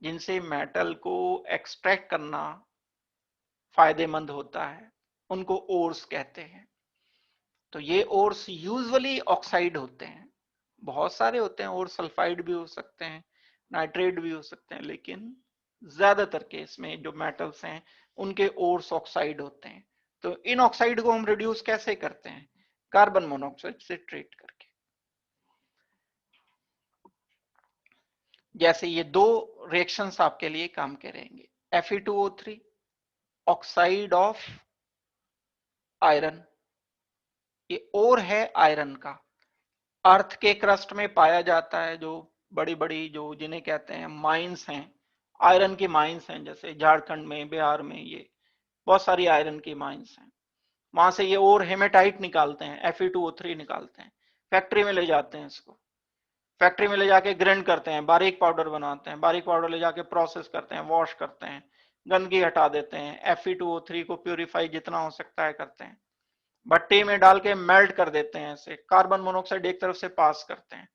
A: जिनसे मेटल को एक्सट्रैक्ट करना फायदेमंद होता है, उनको ओर्स कहते हैं। तो ये ओर्स यूजुअली ऑक्साइड होते हैं, बहुत सारे होते हैं, और सल्फाइड भी हो सकते हैं, नाइट्रेट भी हो सकते हैं, लेकिन ज्यादातर केस में जो मेटल्स हैं उनके ओर्स ऑक्साइड होते हैं। तो इन ऑक्साइड को हम रिड्यूस कैसे करते हैं? कार्बन मोनोऑक्साइड से ट्रीट करके। जैसे ये दो रिएक्शंस आपके लिए काम करेंगे। Fe2O3 ऑक्साइड ऑफ आयरन, ये और है आयरन का, अर्थ के क्रस्ट में पाया जाता है, जो बड़ी बड़ी जो जिन्हें कहते हैं माइंस हैं, आयरन की माइंस हैं, जैसे झारखंड में, बिहार में, ये बहुत सारी आयरन की माइंस हैं। वहां से ये और हेमेटाइट निकालते हैं, Fe2O3 निकालते हैं, फैक्ट्री में ले जाते हैं इसको, फैक्ट्री में ले जाके ग्राइंड करते हैं, बारीक पाउडर बनाते हैं, बारीक पाउडर ले जाके प्रोसेस करते हैं, वॉश करते हैं, गंदगी हटा देते हैं, Fe2O3 को प्यूरिफाई जितना हो सकता है करते हैं, भट्टी में डाल के मेल्ट कर देते हैं, ऐसे कार्बन मोनोऑक्साइड एक तरफ से पास करते हैं।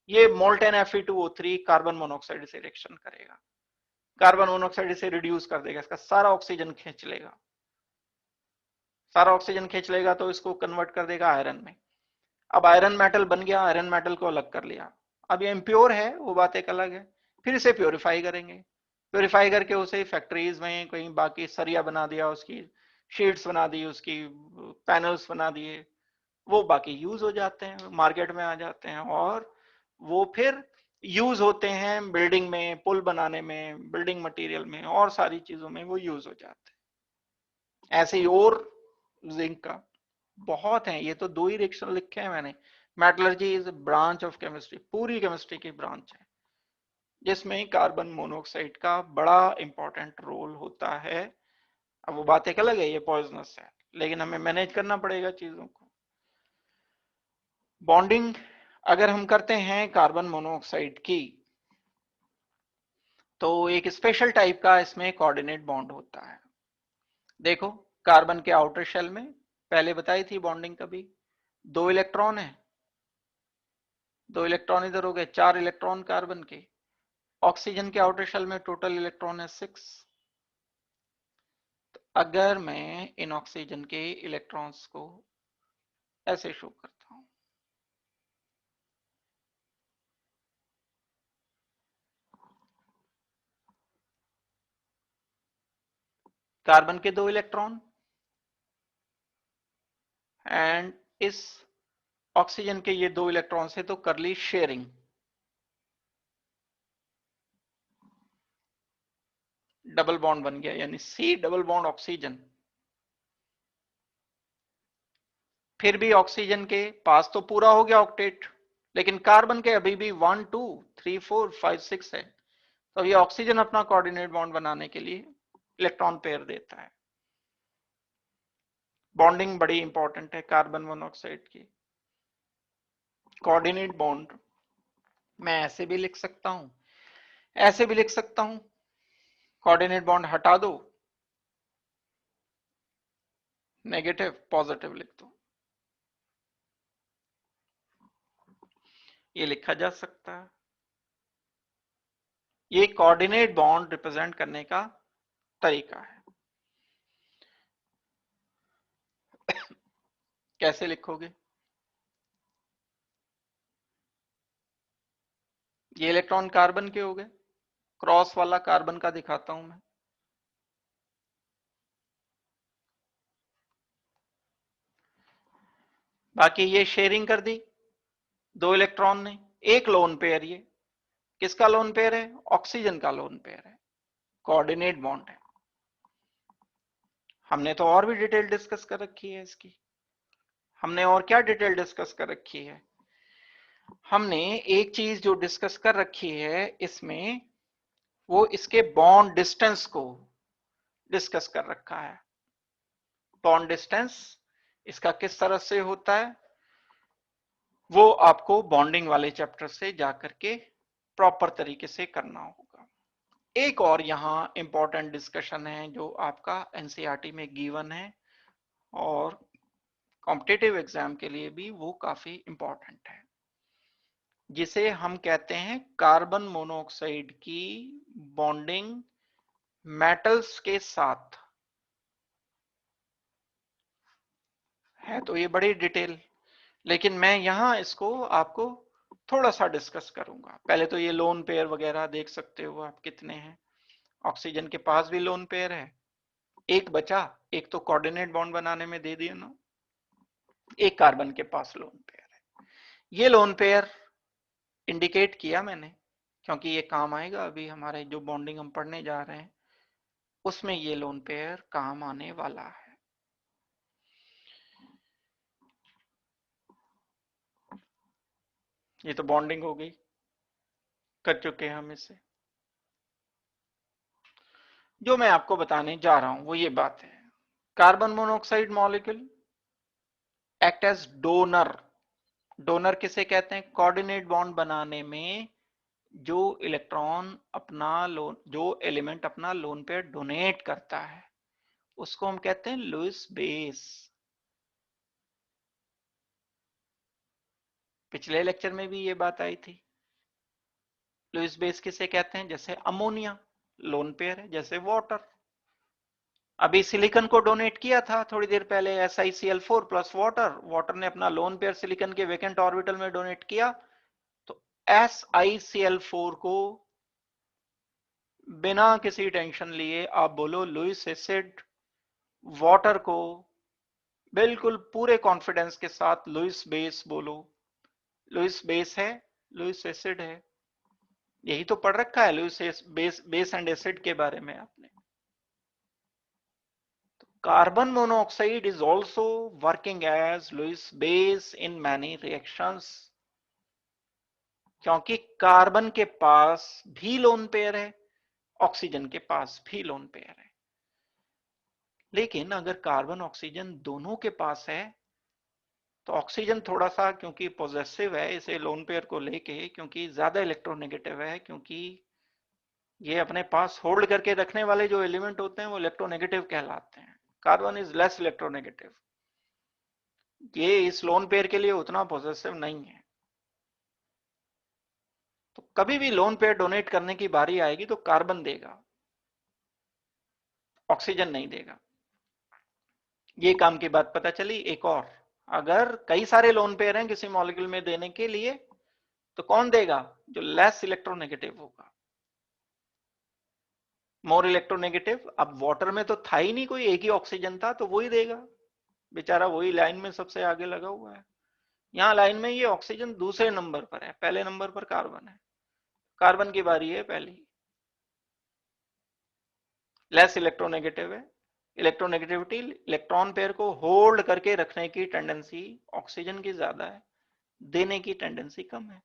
A: ये मोल्टेन Fe2O3 कार्बन मोनोऑक्साइड से रिएक्शन करेगा, कार्बन मोनोऑक्साइड से रिड्यूस कर देगा, इसका सारा ऑक्सीजन खींच लेगा, सारा ऑक्सीजन खींच लेगा तो इसको कन्वर्ट कर देगा आयरन में। अब आयरन मेटल बन गया, आयरन मेटल को अलग कर लिया, अब ये इम्प्योर है, वो बात एक अलग है। फिर इसे प्योरीफाई करेंगे, प्योरीफाई करके उसे फैक्ट्रीज में कहीं बाकी सरिया बना दिया, उसकी शीट्स बना दी, उसकी पैनल्स बना दिए, वो बाकी यूज हो जाते हैं, मार्केट में आ जाते हैं, और वो फिर यूज होते हैं बिल्डिंग में, पुल बनाने में, बिल्डिंग मटेरियल में, और सारी चीजों में वो यूज हो जाते हैं। ऐसे ही और जिंक का बहुत है, ये तो दो ही रिएक्शन लिखे हैं मैंने। Metallurgy is branch of chemistry, पूरी केमिस्ट्री की ब्रांच है जिसमें कार्बन मोनोऑक्साइड का बड़ा इंपॉर्टेंट रोल होता है। अब वो बात एक अलग है, ये पॉइजनस है, लेकिन हमें मैनेज करना पड़ेगा चीजों को। बॉन्डिंग अगर हम करते हैं कार्बन मोनोऑक्साइड की, तो एक स्पेशल टाइप का इसमें कोऑर्डिनेट बॉन्ड होता है। देखो, कार्बन के आउटर शेल में पहले बताई थी बॉन्डिंग कभी, 2 इलेक्ट्रॉन है, 2 इलेक्ट्रॉन इधर हो गए, 4 इलेक्ट्रॉन कार्बन के। ऑक्सीजन के आउटर शेल में टोटल इलेक्ट्रॉन है 6। तो अगर मैं इन ऑक्सीजन के इलेक्ट्रॉन्स को ऐसे शो करता हूं, कार्बन के 2 इलेक्ट्रॉन एंड इस ऑक्सीजन के ये 2 इलेक्ट्रॉन से, तो कर ली शेयरिंग, डबल बॉन्ड बन गया, यानी सी डबल बॉन्ड ऑक्सीजन। फिर भी ऑक्सीजन के पास तो पूरा हो गया ऑक्टेट, लेकिन कार्बन के अभी भी 1 2 3 4 5 6 है। तो ये ऑक्सीजन अपना कोऑर्डिनेट बॉन्ड बनाने के लिए इलेक्ट्रॉन पेयर देता है। बॉन्डिंग बड़ी इंपॉर्टेंट है कार्बन मोनोऑक्साइड की। कोऑर्डिनेट बॉन्ड मैं ऐसे भी लिख सकता हूं, ऐसे भी लिख सकता हूं, कोऑर्डिनेट बॉन्ड हटा दो, नेगेटिव पॉजिटिव लिख दो, ये लिखा जा सकता है। ये कोऑर्डिनेट बॉन्ड रिप्रेजेंट करने का तरीका है। कैसे लिखोगे? ये इलेक्ट्रॉन कार्बन के हो गए, क्रॉस वाला कार्बन का दिखाता हूं मैं। बाकी ये शेयरिंग कर दी 2 इलेक्ट्रॉन ने, एक लोन पेयर, ये किसका लोन पेयर है? ऑक्सीजन का लोन पेयर है, कोऑर्डिनेट बॉन्ड है। हमने तो और भी डिटेल डिस्कस कर रखी है इसकी। हमने और क्या डिटेल डिस्कस कर रखी है? हमने एक चीज जो डिस्कस कर रखी है इसमें, वो इसके बॉन्ड डिस्टेंस को डिस्कस कर रखा है। बॉन्ड डिस्टेंस इसका किस तरह से होता है, वो आपको बॉन्डिंग वाले चैप्टर से जाकर के प्रॉपर तरीके से करना होगा। एक और यहां इंपॉर्टेंट डिस्कशन है जो आपका एनसीईआरटी में गिवन है, और कॉम्पिटिटिव एग्जाम के लिए भी वो काफी इंपॉर्टेंट है, जिसे हम कहते हैं कार्बन मोनोऑक्साइड की बॉन्डिंग मेटल्स के साथ। है तो ये बड़ी डिटेल, लेकिन मैं यहां इसको आपको थोड़ा सा डिस्कस करूंगा। पहले तो ये लोन पेयर वगैरह देख सकते हो आप कितने हैं। ऑक्सीजन के पास भी लोन पेयर है, एक बचा, एक तो कोऑर्डिनेट बॉन्ड बनाने में दे दिया ना, एक कार्बन के पास लोन पेयर है। ये लोन पेयर इंडिकेट किया मैंने, क्योंकि ये काम आएगा अभी हमारे जो बॉन्डिंग हम पढ़ने जा रहे हैं उसमें ये लोन पेयर काम आने वाला है। ये तो बॉन्डिंग हो गई, कर चुके हैं हम इसे। जो मैं आपको बताने जा रहा हूं वो ये बात है, carbon monoxide molecule act as donor. Donor किसे कहते हैं? कोऑर्डिनेट बॉन्ड बनाने में जो इलेक्ट्रॉन अपना लोन, जो एलिमेंट अपना लोन पेयर डोनेट करता है उसको हम कहते हैं लुईस बेस। पिछले लेक्चर में भी ये बात आई थी। लुईस बेस किसे कहते हैं? जैसे अमोनिया लोन पेयर है, जैसे वाटर। अभी सिलिकॉन को डोनेट किया था थोड़ी देर पहले, SiCl4 प्लस वाटर, वाटर ने अपना लोन पेयर सिलिकॉन के वेकेंट ऑर्बिटल में डोनेट किया, तो SiCl4 को बिना किसी टेंशन लिए आप बोलो लुईस एसिड, वाटर को बिल्कुल पूरे कॉन्फिडेंस के साथ लुईस बेस बोलो। लुईस बेस है, लुईस एसिड है, यही तो पढ़ रखा है लुईस बेस एंड एसिड के बारे में आपने। Carbon monoxide is also working as Lewis base in many reactions, क्योंकि कार्बन के पास भी लोन पेयर है, ऑक्सीजन के पास भी लोन पेयर है। लेकिन अगर कार्बन ऑक्सीजन दोनों के पास है तो ऑक्सीजन थोड़ा सा क्योंकि पॉजिटिव है इसे लोन पेयर को लेके, क्योंकि ज्यादा इलेक्ट्रोनेगेटिव है, क्योंकि ये अपने पास होल्ड करके रखने वाले जो एलिमेंट होते हैं वो इलेक्ट्रोनेगेटिव कहलाते हैं। कार्बन इज लेस इलेक्ट्रोनेगेटिव, ये इस लोन पेयर के लिए उतना पॉजिटिव नहीं है। तो कभी भी लोन पेयर डोनेट करने की बारी आएगी तो कार्बन देगा, ऑक्सीजन नहीं देगा। ये काम की बात पता चली। एक और, अगर कई सारे लोन पेयर हैं किसी मॉलिक्यूल में देने के लिए तो कौन देगा? जो लेस इलेक्ट्रोनेगेटिव होगा, मोर इलेक्ट्रोनेगेटिव। अब वाटर में तो था ही नहीं कोई, एक ही ऑक्सीजन था, तो वही देगा बेचारा, वही लाइन में सबसे आगे लगा हुआ है। यहां लाइन में ये ऑक्सीजन दूसरे नंबर पर है, पहले नंबर पर कार्बन है, कार्बन की बारी है पहली, लेस इलेक्ट्रोनेगेटिव है। इलेक्ट्रोनेगेटिविटी, इलेक्ट्रॉन पेयर को होल्ड करके रखने की टेंडेंसी ऑक्सीजन की ज्यादा है, देने की टेंडेंसी कम है।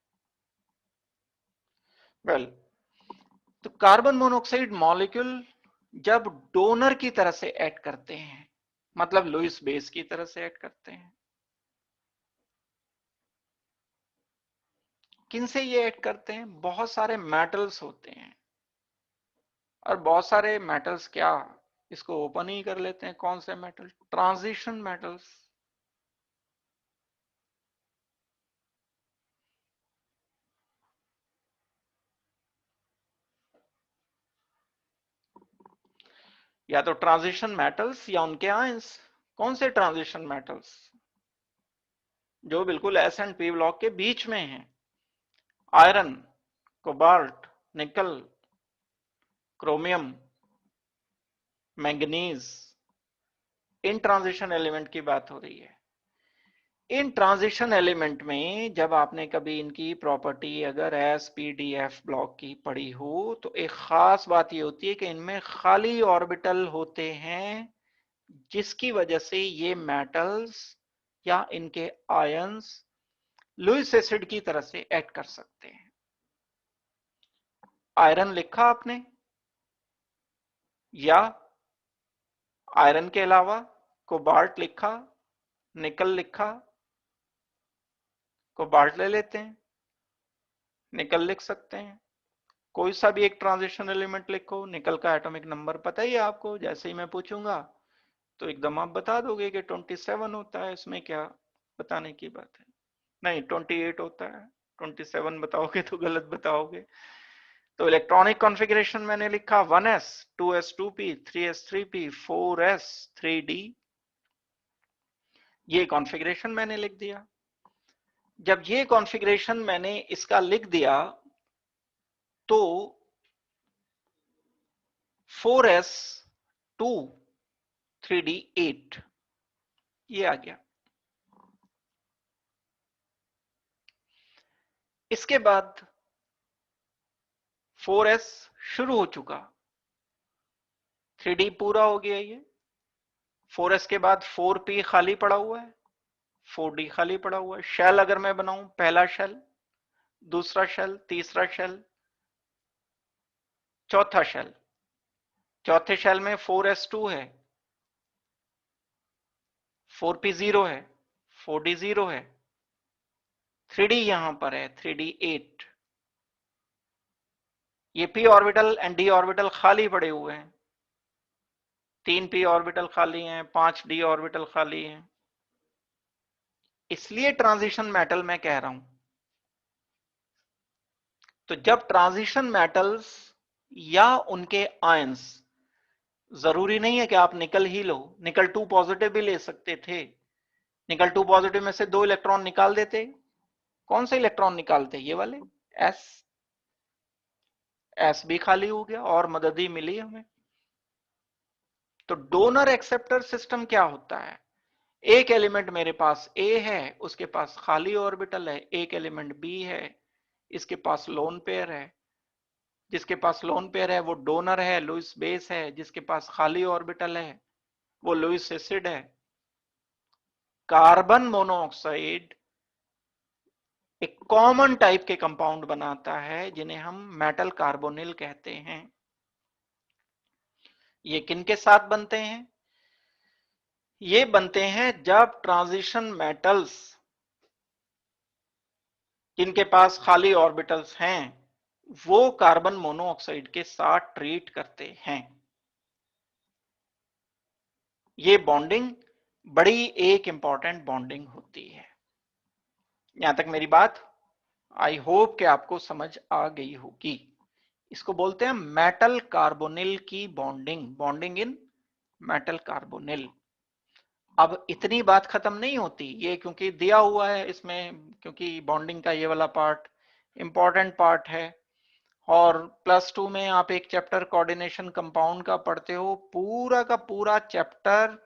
A: वेल, तो कार्बन मोनोऑक्साइड मॉलिक्यूल जब डोनर की तरह से ऐड करते हैं, मतलब लुईस बेस की तरह से ऐड करते हैं, किनसे ये ऐड करते हैं? बहुत सारे मेटल्स होते हैं, और बहुत सारे मेटल्स क्या, इसको ओपन ही कर लेते हैं, कौन से मेटल? Transition metals. या तो ट्रांजिशन मेटल्स या उनके आयंस। कौन से ट्रांजिशन मेटल्स? जो बिल्कुल एस एंड पी ब्लॉक के बीच में हैं। आयरन, कोबाल्ट, निकल, क्रोमियम, मैंगनीज, इन ट्रांजिशन एलिमेंट की बात हो रही है। इन ट्रांजिशन एलिमेंट में जब आपने कभी इनकी प्रॉपर्टी अगर S P D F block की पढ़ी हो तो एक खास बात ये होती है कि इनमें खाली ऑर्बिटल होते हैं, जिसकी वजह से ये मेटल्स या इनके आयंस लुईस एसिड की तरह से ऐड कर सकते हैं। आयरन लिखा आपने, या आयरन के अलावा कोबाल्ट लिखा, निकल लिखा, कोबाल्ट ले लेते हैं, निकल लिख सकते हैं, कोई सा भी एक ट्रांजिशन एलिमेंट लिखो। निकल का एटॉमिक नंबर पता ही है आपको, जैसे ही मैं पूछूंगा तो एकदम आप बता दोगे कि 27 होता है, इसमें क्या बताने की बात है? नहीं, 28 होता है, 27 बताओगे तो गलत बताओगे। तो इलेक्ट्रॉनिक कॉन्फ़िगरेशन मैंने लिखा 1s 2s 2p 3s 3p 4s 3d, ये कॉन्फ़िगरेशन मैंने लिख दिया। जब ये कॉन्फ़िगरेशन मैंने इसका लिख दिया तो 4s 2 3d 8 ये आ गया। इसके बाद 4s शुरू हो चुका, 3d पूरा हो गया। ये 4s के बाद 4p खाली पड़ा हुआ है, 4d खाली पड़ा हुआ है। शेल अगर मैं बनाऊं, पहला शेल, दूसरा शेल, तीसरा शेल, चौथा शेल। चौथे शेल में 4s2 है, 4p 0 है, 4d 0 है, 3d यहां पर है, 3d 8। ये p orbital and d orbital खाली पड़े हुए हैं, 3 p ऑर्बिटल खाली हैं, 5 d ऑर्बिटल खाली हैं। इसलिए ट्रांजिशन मेटल मैं कह रहा हूं। तो जब ट्रांजिशन मेटल्स या उनके आयंस जरूरी नहीं है कि आप निकल ही लो, निकल 2 पॉजिटिव भी ले सकते थे। निकल 2 पॉजिटिव में से 2 इलेक्ट्रॉन निकाल देते। कौन से इलेक्ट्रॉन निकालते? ये वाले एस। एस भी खाली हो गया और मदद ही मिली हमें। तो डोनर एक्सेप्टर सिस्टम क्या होता है? एक एलिमेंट मेरे पास ए है, उसके पास खाली ऑर्बिटल है। एक एलिमेंट बी है, इसके पास लोन पेयर है। जिसके पास लोन पेयर है वो डोनर है, लुईस बेस है। जिसके पास खाली ऑर्बिटल है वो लुईस एसिड है। कार्बन मोनोऑक्साइड एक कॉमन टाइप के कंपाउंड बनाता है जिन्हें हम मेटल कार्बोनिल कहते हैं। ये किनके साथ बनते हैं? ये बनते हैं जब ट्रांजिशन मेटल्स जिनके पास खाली ऑर्बिटल्स हैं वो कार्बन मोनोऑक्साइड के साथ ट्रीट करते हैं। ये बॉन्डिंग बड़ी एक इंपॉर्टेंट बॉन्डिंग होती है। यहां तक मेरी बात आई होप कि आपको समझ आ गई होगी। इसको बोलते हैं मेटल कार्बोनिल की bonding, bonding in metal carbonyl. अब इतनी बात खत्म नहीं होती, ये क्योंकि दिया हुआ है इसमें, क्योंकि बॉन्डिंग का ये वाला पार्ट इंपॉर्टेंट पार्ट है। और +2 में आप एक चैप्टर कोऑर्डिनेशन कंपाउंड का पढ़ते हो, पूरा का पूरा चैप्टर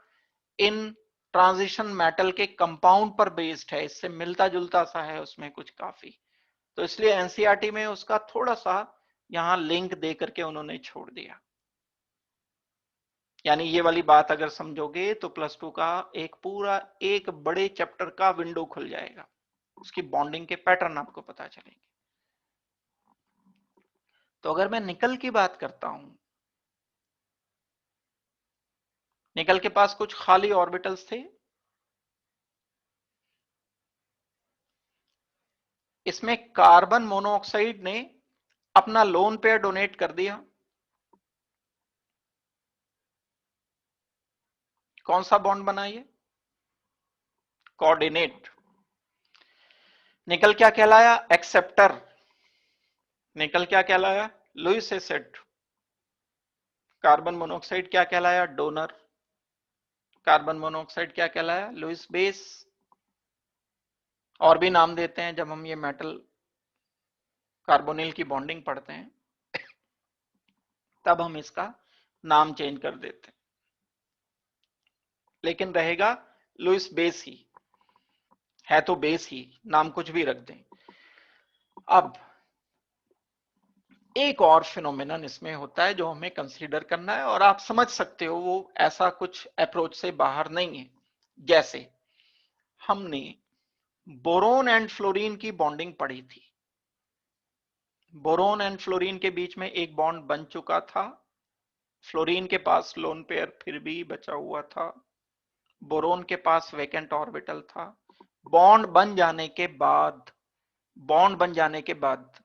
A: इन ट्रांजिशन मेटल के कंपाउंड पर बेस्ड है। इससे मिलता जुलता सा है उसमें कुछ काफी, तो इसलिए एनसीईआरटी में उसका थोड़ा सा यहां लिंक दे करके उन्होंने छोड़ दिया। यानी ये वाली बात अगर समझोगे तो +2 का एक पूरा एक बड़े चैप्टर का विंडो खुल जाएगा, उसकी बॉन्डिंग के पैटर्न आपको पता चलेंगे। तो अगर मैं निकल की बात करता हूं, निकल के पास कुछ खाली ऑर्बिटल्स थे। इसमें कार्बन मोनोऑक्साइड ने अपना लोन पेयर डोनेट कर दिया। कौन सा बॉन्ड बना ये? कोऑर्डिनेट। निकल क्या कहलाया? एक्सेप्टर। निकल क्या कहलाया? Lewis acid. कार्बन मोनोऑक्साइड क्या कहलाया? डोनर। कार्बन मोनोऑक्साइड क्या कहलाया? Lewis base. और भी नाम देते हैं जब हम ये मेटल कार्बोनिल की बॉन्डिंग पढ़ते हैं, तब हम इसका नाम चेंज कर देते हैं, लेकिन रहेगा लुईस बेस ही है। तो बेस ही, नाम कुछ भी रख दें। अब एक और फिनोमेनन इसमें होता है जो हमें कंसीडर करना है, और आप समझ सकते हो वो ऐसा कुछ अप्रोच से बाहर नहीं है। जैसे हमने बोरोन एंड फ्लोरीन की बॉन्डिंग पढ़ी थी। बोरोन एंड फ्लोरीन के बीच में एक बॉन्ड बन चुका था। फ्लोरीन के पास लोन पेयर फिर भी बचा हुआ था। बोरोन के पास वैकेंट ऑर्बिटल था। बॉन्ड बन जाने के बाद, बॉन्ड बन जाने के बाद,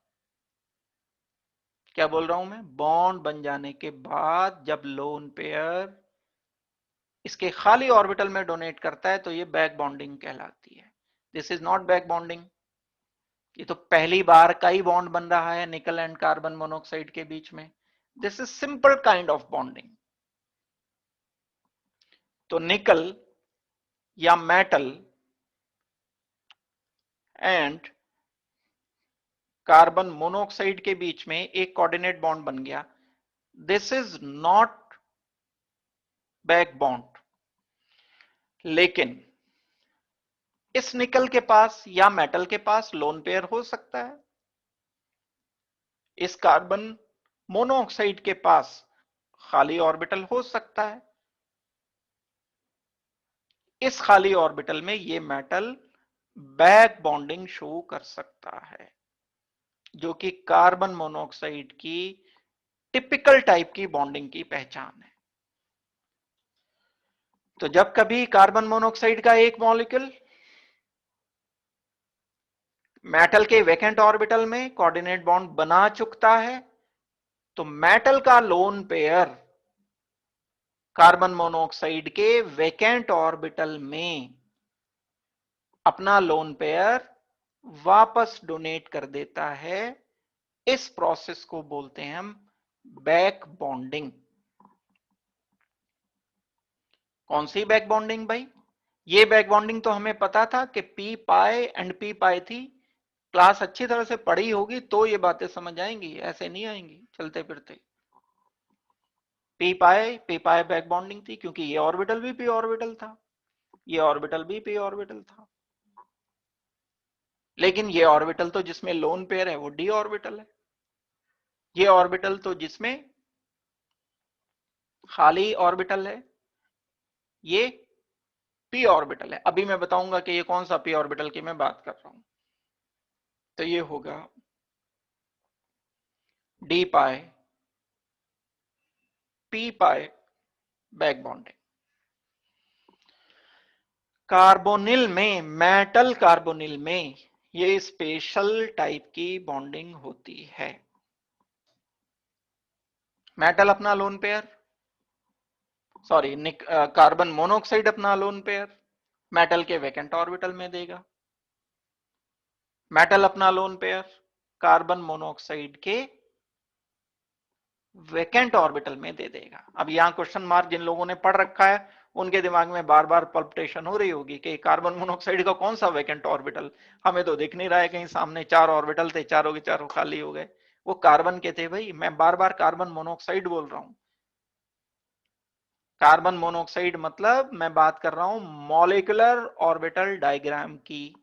A: क्या बोल रहा हूं मैं? बॉन्ड बन जाने के बाद जब लोन पेयर इसके खाली ऑर्बिटल में डोनेट करता है तो ये बैक बॉन्डिंग कहलाती है। This is not back bonding. ये तो पहली बार का ही बॉन्ड बन रहा है निकल एंड कार्बन मोनोऑक्साइड के बीच में। This is simple kind of bonding. तो निकल या मेटल एंड कार्बन मोनोऑक्साइड के बीच में एक कोऑर्डिनेट बॉन्ड बन गया। This is not back bond. लेकिन इस निकल के पास या मेटल के पास लोन पेयर हो सकता है। इस कार्बन मोनोऑक्साइड के पास खाली ऑर्बिटल हो सकता है। इस खाली ऑर्बिटल में ये मेटल बैक बॉन्डिंग शो कर सकता है, जो कि कार्बन मोनोऑक्साइड की टिपिकल टाइप की बॉन्डिंग की पहचान है। तो जब कभी कार्बन मोनोऑक्साइड का एक मॉलिक्यूल मेटल के वैकेंट ऑर्बिटल में कोऑर्डिनेट बॉन्ड बना चुकता है, तो मेटल का लोन पेयर कार्बन मोनोऑक्साइड के वैकेंट ऑर्बिटल में अपना लोन पेयर वापस डोनेट कर देता है। इस प्रोसेस को बोलते हैं हम बैक बॉन्डिंग। कौन सी बैक बॉन्डिंग भाई? ये बैक बॉन्डिंग तो हमें पता था कि पी पाई एंड पी पाई थी। क्लास अच्छी तरह से पढ़ी होगी तो ये बातें समझ आएंगी, ऐसे नहीं आएंगी चलते फिरते। पी पाई बैक बॉन्डिंग थी क्योंकि ये ऑर्बिटल भी पी ऑर्बिटल था, ये ऑर्बिटल भी पी ऑर्बिटल था। लेकिन ये ऑर्बिटल तो जिसमें लोन पेयर है वो डी ऑर्बिटल है, ये ऑर्बिटल तो जिसमें खाली ऑर्बिटल है ये पी ऑर्बिटल है। अभी मैं बताऊंगा कि ये कौन सा पी ऑर्बिटल की मैं बात कर रहा हूं। तो ये होगा डी पाई पी पाई बैक बॉन्डिंग। कार्बोनिल में, मेटल कार्बोनिल में ये स्पेशल टाइप की बॉन्डिंग होती है। मेटल अपना lone pair, sorry carbon monoxide अपना लोन पेयर मेटल के वैकेंट ऑर्बिटल में देगा, मेटल अपना लोन पेयर कार्बन मोनोऑक्साइड के वैकेंट ऑर्बिटल में दे देगा। अब यहां क्वेश्चन मार्क जिन लोगों ने पढ़ रखा है उनके दिमाग में बार बार पल्पिटेशन हो रही होगी कि कार्बन मोनोऑक्साइड का कौन सा वैकेंट ऑर्बिटल, हमें तो दिख नहीं रहा है कहीं सामने, चार ऑर्बिटल थे, चारों के चारों खाली हो गए। वो कार्बन के थे भाई, मैं बार बार कार्बन मोनोऑक्साइड बोल रहा हूं। कार्बन मोनोऑक्साइड मतलब मैं बात कर रहा हूं मॉलिक्यूलर ऑर्बिटल डायग्राम की।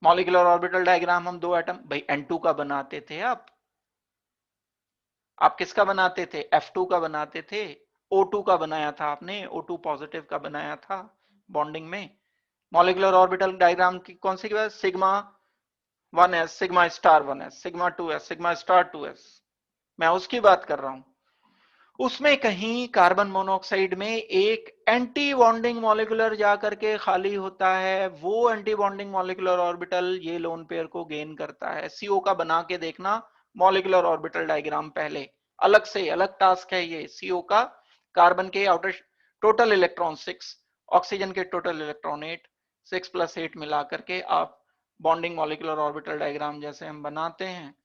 A: मॉलिक्यूलर ऑर्बिटल डायग्राम हम दो एटम भाई N2 का बनाते थे। आप किसका बनाते थे? F2 का बनाते थे। O2 का बनाया था आपने, O2 पॉजिटिव का बनाया था बॉन्डिंग में। मॉलिक्यूलर ऑर्बिटल डायग्राम की कौन सी की बात? Sigma 1s, sigma star 1s, sigma 2s, sigma star 2s, मैं उसकी बात कर रहा हूं। उसमें कहीं कार्बन मोनोऑक्साइड में एक एंटी बॉन्डिंग मॉलिक्यूलर जाकर के खाली होता है, वो एंटी बॉन्डिंग मॉलिक्यूलर ऑर्बिटल ये लोन पेयर को गेन करता है। सीओ का बना के देखना मॉलिक्यूलर ऑर्बिटल डायग्राम पहले, अलग से अलग टास्क है ये सीओ का। कार्बन के आउटर टोटल इलेक्ट्रॉन 6, ऑक्सीजन के टोटल इलेक्ट्रॉन 8, 6 + 8 मिला करके आप बॉन्डिंग मॉलिक्यूलर ऑर्बिटल डायग्राम जैसे हम बनाते हैं,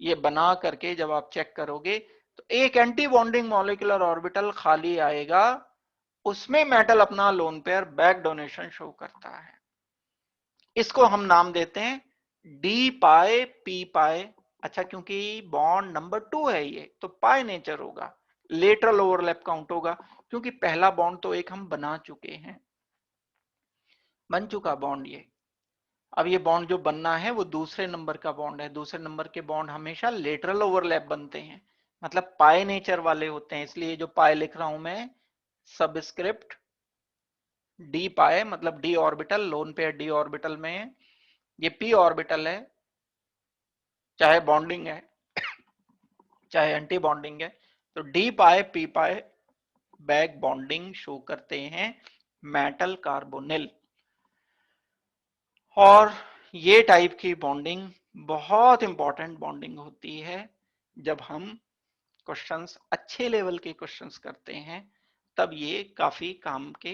A: ये बना करके जब आप चेक करोगे तो एक एंटी बॉन्डिंग मॉलिक्यूलर ऑर्बिटल खाली आएगा, उसमें मेटल अपना lone pair back donation show करता है। इसको हम नाम देते हैं डी पाई पी पाई। अच्छा, क्योंकि बॉन्ड नंबर 2 है ये तो पाई नेचर होगा, लेटरल ओवरलैप काउंट होगा, क्योंकि पहला बॉन्ड तो एक हम बना चुके हैं, बन चुका बॉन्ड ये। अब ये बॉन्ड जो बनना है वो दूसरे नंबर का बॉन्ड है। दूसरे नंबर के बॉन्ड हमेशा लेटरल ओवरलैप बनते हैं, मतलब पाई नेचर वाले होते हैं। इसलिए जो पाई लिख रहा हूं मैं सबस्क्रिप्ट डी पाई, मतलब D orbital, lone pair D orbital में है, ये पी ऑर्बिटल है, चाहे बॉन्डिंग है चाहे एंटी बॉन्डिंग है, तो डी पाई पी पाई बैक बॉन्डिंग शो करते हैं मेटल कार्बोनिल। और ये टाइप की बॉन्डिंग बहुत इंपॉर्टेंट बॉन्डिंग होती है। जब हम क्वेश्चंस अच्छे लेवल के क्वेश्चंस करते हैं तब ये काफी काम के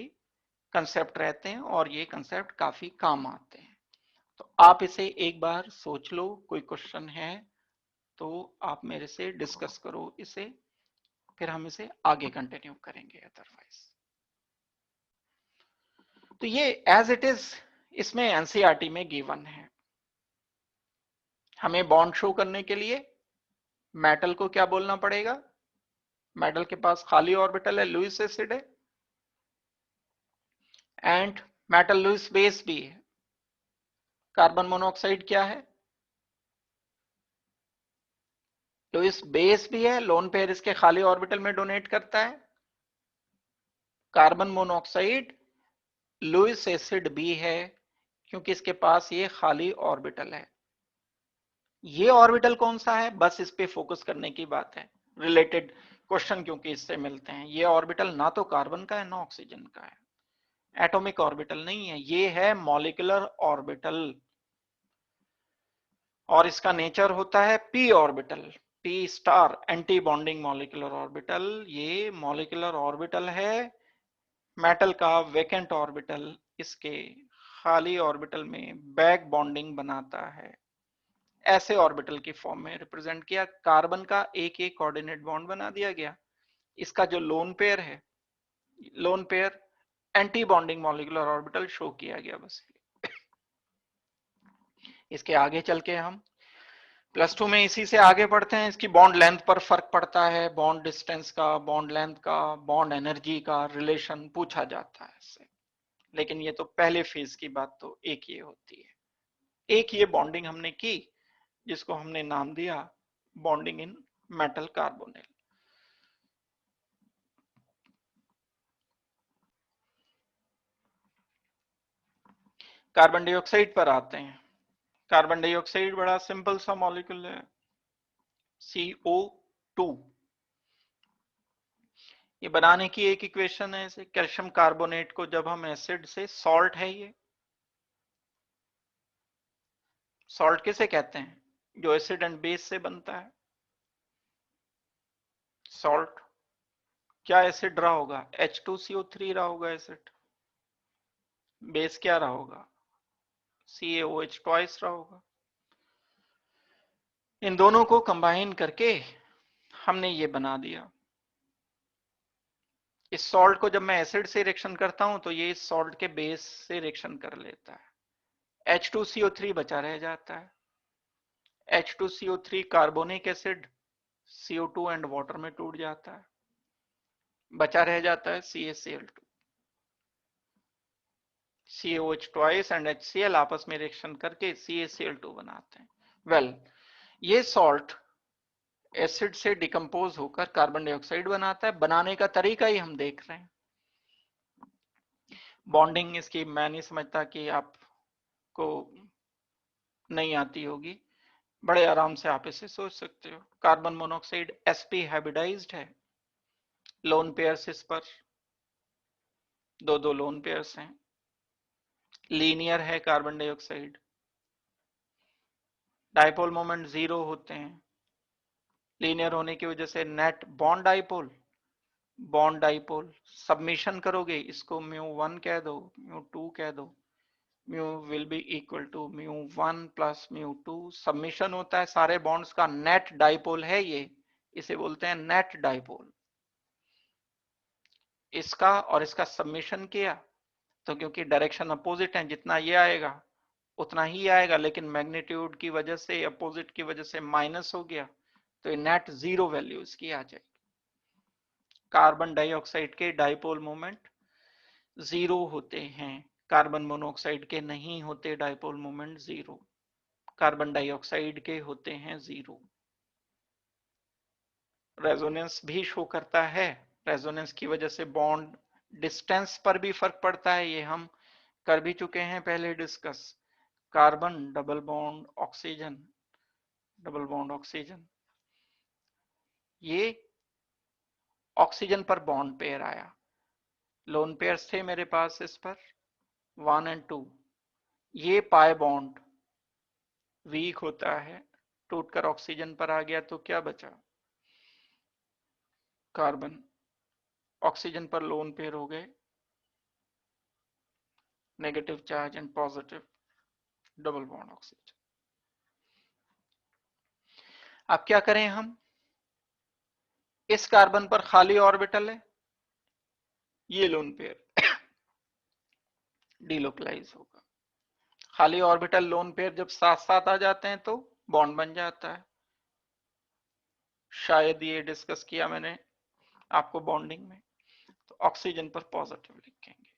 A: कंसेप्ट रहते हैं और ये कंसेप्ट काफी काम आते हैं। तो आप इसे एक बार सोच लो, कोई क्वेश्चन है तो आप मेरे से डिस्कस करो इसे, फिर हम इसे आगे कंटिन्यू करेंगे। अदरवाइज तो ये एज इट इज इसमें एनसीईआरटी में गिवन है। हमें बॉन्ड शो करने के लिए मेटल को क्या बोलना पड़ेगा? मेटल के पास खाली ऑर्बिटल है, लुईस एसिड है, एंड मेटल लुईस बेस भी है। कार्बन मोनोऑक्साइड क्या है? लुईस बेस भी है, लोन पेयर इसके खाली ऑर्बिटल में डोनेट करता है। कार्बन मोनोऑक्साइड लुईस एसिड भी है क्योंकि इसके पास ये खाली ऑर्बिटल है। ये ऑर्बिटल कौन सा है, बस इस पे फोकस करने की बात है, रिलेटेड क्वेश्चन क्योंकि इससे मिलते हैं। ये ऑर्बिटल ना तो कार्बन का है ना ऑक्सीजन का है, एटॉमिक ऑर्बिटल नहीं है, ये है मॉलिक्यूलर ऑर्बिटल। और इसका नेचर होता है P orbital, P star, anti bonding molecular orbital. ये मॉलिक्यूलर ऑर्बिटल है मेटल का वैकेंट ऑर्बिटल, इसके खाली ऑर्बिटल में बैक बॉन्डिंग बनाता है। ऐसे ऑर्बिटल की फॉर्म में रिप्रेजेंट किया, कार्बन का एक एक कोऑर्डिनेट बॉन्ड बना दिया गया, इसका जो लोन पेयर है, lone pair anti bonding molecular orbital show किया गया बस। इसके आगे चल के हम +2 में इसी से आगे बढ़ते हैं। इसकी बॉन्ड लेंथ पर फर्क पड़ता है, बॉन्ड डिस्टेंस का, बॉन्ड लेंथ का, बॉन्ड एनर्जी का रिलेशन पूछा जाता है इससे। लेकिन ये तो पहले फेज की बात तो एक ये होती है। एक ये बॉन्डिंग हमने की जिसको हमने नाम दिया bonding in metal carbonyl. Carbon dioxide पर आते हैं। कार्बन डाइऑक्साइड बड़ा सिंपल सा मॉलिक्यूल है, CO2। ये बनाने की एक इक्वेशन है, इसे कैल्शियम कार्बोनेट को जब हम एसिड से, सॉल्ट है ये, सॉल्ट किसे कहते हैं, जो एसिड एंड बेस से बनता है। सॉल्ट क्या एसिड रहा होगा, H2CO3 रहा होगा एसिड। बेस क्या रहा होगा, CaOH ट्वाइस रहा होगा। इन दोनों को कंबाइन करके हमने ये बना दिया। इस सॉल्ट को जब मैं एसिड से रिएक्शन करता हूं तो ये इस सॉल्ट के बेस से रिएक्शन कर लेता है, H2CO3 बचा रह जाता है। H2CO3 carbonic acid CO2 and water में टूट जाता है, बचा रह जाता है CaCl2। CaOH twice and HCl आपस में रिएक्शन करके CaCl2 बनाते हैं। वेल, ये सॉल्ट एसिड से डिकम्पोज होकर कार्बन डाइऑक्साइड बनाता है। बनाने का तरीका ही हम देख रहे हैं। बॉन्डिंग इसकी मैं नहीं समझता कि आपको नहीं आती होगी, बड़े आराम से आप इसे सोच सकते हो। कार्बन मोनोऑक्साइड sp हाइब्रिडाइज्ड है, लोन पेयर्स इस पर दो लोन पेयर्स हैं। लीनियर है कार्बन डाइऑक्साइड, डाइपोल मोमेंट 0 होते हैं। लीनियर होने की वजह से net bond dipole, bond dipole submission करोगे इसको μ1 कह दो, μ2 कह दो, mu will be equal to μ1 plus μ2। Submission होता है सारे बॉन्ड्स का, नेट डाइपोल है ये, इसे बोलते हैं नेट डाइपोल। इसका और इसका सबमिशन किया तो क्योंकि डायरेक्शन अपोजिट है, जितना ये आएगा उतना ही आएगा, लेकिन मैग्नीट्यूड की वजह से, अपोजिट की वजह से माइनस हो गया, तो नेट 0 वैल्यू इसकी आ जाएगी। कार्बन डाइऑक्साइड के डाइपोल मोमेंट 0 होते हैं, कार्बन मोनोऑक्साइड के नहीं होते डाइपोल मोमेंट 0, कार्बन डाइऑक्साइड के होते हैं 0। रेजोनेंस भी शो करता है, रेजोनेंस की वजह से बॉन्ड डिस्टेंस पर भी फर्क पड़ता है, ये हम कर भी चुके हैं पहले discuss. Carbon double bond oxygen, double bond oxygen, ये ऑक्सीजन पर बॉन्ड पेयर आया, लोन पेयर्स थे मेरे पास इस पर 1 एंड 2। ये पाई बॉन्ड वीक होता है, टूटकर ऑक्सीजन पर आ गया तो क्या बचा, कार्बन, ऑक्सीजन पर लोन पेयर हो गए, negative charge and positive double bond oxygen. अब क्या करें हम, इस कार्बन पर खाली ऑर्बिटल है, ये लोन पेयर डीलोकलाइज होगा। खाली ऑर्बिटल लोन पेयर जब साथ साथ आ जाते हैं तो बॉन्ड बन जाता है। शायद ये डिस्कस किया मैंने आपको बॉन्डिंग में, तो ऑक्सीजन पर पॉजिटिव लिखेंगे,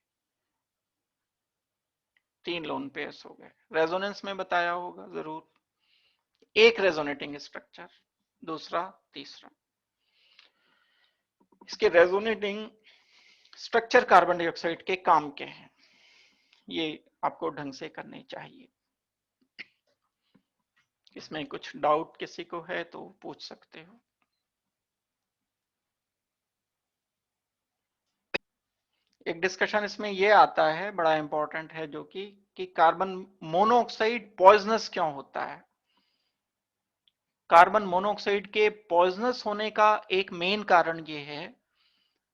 A: 3 लोन पेयर्स हो गए। रेजोनेंस में बताया होगा जरूर, एक रेजोनेटिंग स्ट्रक्चर, दूसरा, तीसरा। इसके रेजोनेटिंग स्ट्रक्चर कार्बन डाइऑक्साइड के काम के हैं, ये आपको ढंग से करने चाहिए। इसमें कुछ डाउट किसी को है तो पूछ सकते हो। एक डिस्कशन इसमें ये आता है, बड़ा इंपॉर्टेंट है, जो कि कार्बन मोनोऑक्साइड पॉइजनस क्यों होता है। कार्बन मोनोऑक्साइड के पॉइजनस होने का एक मेन कारण ये है,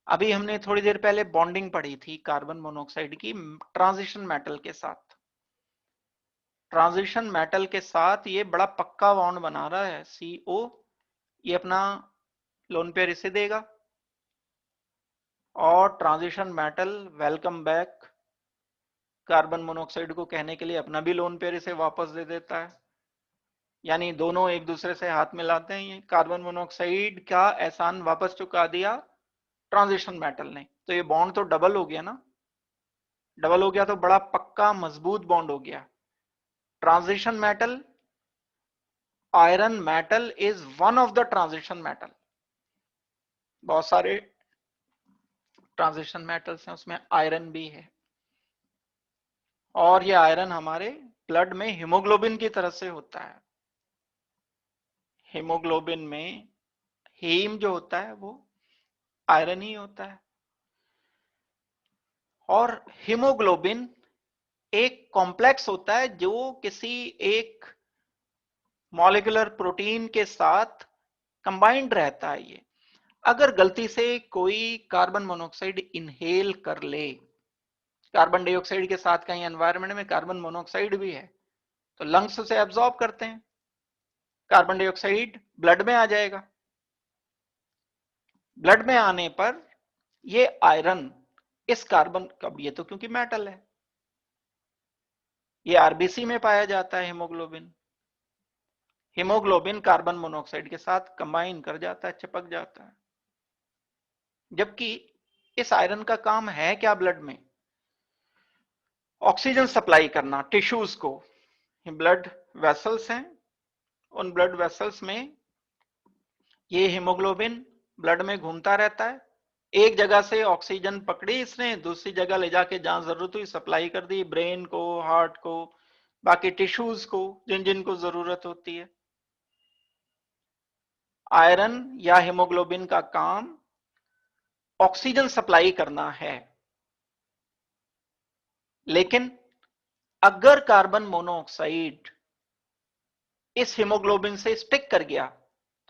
A: अभी हमने थोड़ी देर पहले बॉन्डिंग पढ़ी थी कार्बन मोनोऑक्साइड की ट्रांजिशन मेटल के साथ। ट्रांजिशन मेटल के साथ ये बड़ा पक्का बॉन्ड बना रहा है, CO, ये अपना लोन पेयर इसे देगा, और transition metal welcome back, carbon monoxide को कहने के लिए अपना भी लोन पेयर इसे वापस दे देता है, यानी दोनों एक दूसरे से हाथ मिलाते हैं। ये कार्बन मोनोऑक्साइड का एहसान वापस चुका दिया ट्रांजिशन मेटल ने, तो ये बॉन्ड तो डबल हो गया ना, डबल हो गया तो बड़ा पक्का मजबूत बॉन्ड हो गया। Transition metal, iron metal is one of the transition metal, बहुत सारे ट्रांजिशन मेटल्स हैं, उसमें आयरन भी है। और ये आयरन हमारे ब्लड में हीमोग्लोबिन की तरह से होता है। हीमोग्लोबिन में हीम जो होता है वो आयरन ही होता है। और हीमोग्लोबिन एक कॉम्प्लेक्स होता है जो किसी एक मॉलिक्यूलर प्रोटीन के साथ कंबाइंड रहता है। ये अगर गलती से कोई कार्बन मोनोऑक्साइड इनहेल कर ले, कार्बन डाइऑक्साइड के साथ कहीं एनवायरनमेंट में कार्बन मोनोऑक्साइड भी है, तो लंग्स उसे एब्जॉर्ब करते हैं, कार्बन डाइऑक्साइड ब्लड में आ जाएगा। ब्लड में आने पर ये आयरन इस कार्बन का, ये तो क्योंकि मेटल है, ये आरबीसी में पाया जाता है हीमोग्लोबिन। हीमोग्लोबिन कार्बन मोनोऑक्साइड के साथ कंबाइन कर जाता है, चिपक जाता है। जबकि इस आयरन का काम है क्या ब्लड में? ऑक्सीजन सप्लाई करना टिश्यूज को। ब्लड वेसल्स हैं, उन ब्लड वेसल्स में ये हीमोग्लोबिन ब्लड में घूमता रहता है, एक जगह से ऑक्सीजन पकड़ी इसने, दूसरी जगह ले जाके जहां जरूरत हुई सप्लाई कर दी, ब्रेन को, हार्ट को, बाकी टिश्यूज को जिन जिनको जरूरत होती है। आयरन या हीमोग्लोबिन का काम ऑक्सीजन सप्लाई करना है। लेकिन अगर कार्बन मोनोऑक्साइड इस हीमोग्लोबिन से स्टिक कर गया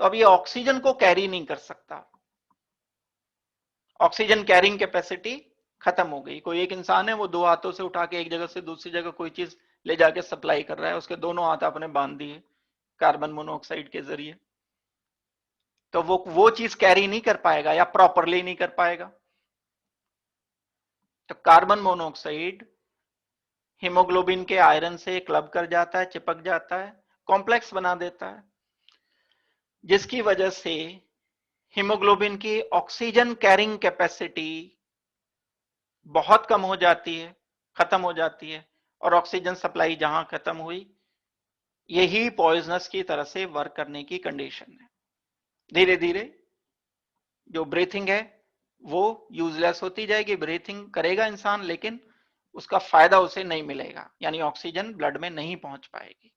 A: तो अब ये ऑक्सीजन को कैरी नहीं कर सकता, ऑक्सीजन कैरिंग कैपेसिटी खत्म हो गई। कोई एक इंसान है, वो दो हाथों से उठा के एक जगह से दूसरी जगह कोई चीज ले जाके सप्लाई कर रहा है, उसके दोनों हाथ आपने बांध दिए कार्बन मोनोऑक्साइड के जरिए, तो वो चीज कैरी नहीं कर पाएगा या प्रॉपरली नहीं कर पाएगा। तो कार्बन मोनोऑक्साइड हीमोग्लोबिन के आयरन से क्लब कर जाता है, चिपक जाता है, कॉम्प्लेक्स बना देता है, जिसकी वजह से हीमोग्लोबिन की ऑक्सीजन कैरिंग कैपेसिटी बहुत कम हो जाती है, खत्म हो जाती है, और ऑक्सीजन सप्लाई जहां खत्म हुई, यही पॉइजनस की तरह से वर्क करने की कंडीशन है। धीरे धीरे जो ब्रीथिंग है वो यूजलेस होती जाएगी, ब्रीथिंग करेगा इंसान लेकिन उसका फायदा उसे नहीं मिलेगा, यानी ऑक्सीजन ब्लड में नहीं पहुंच पाएगी।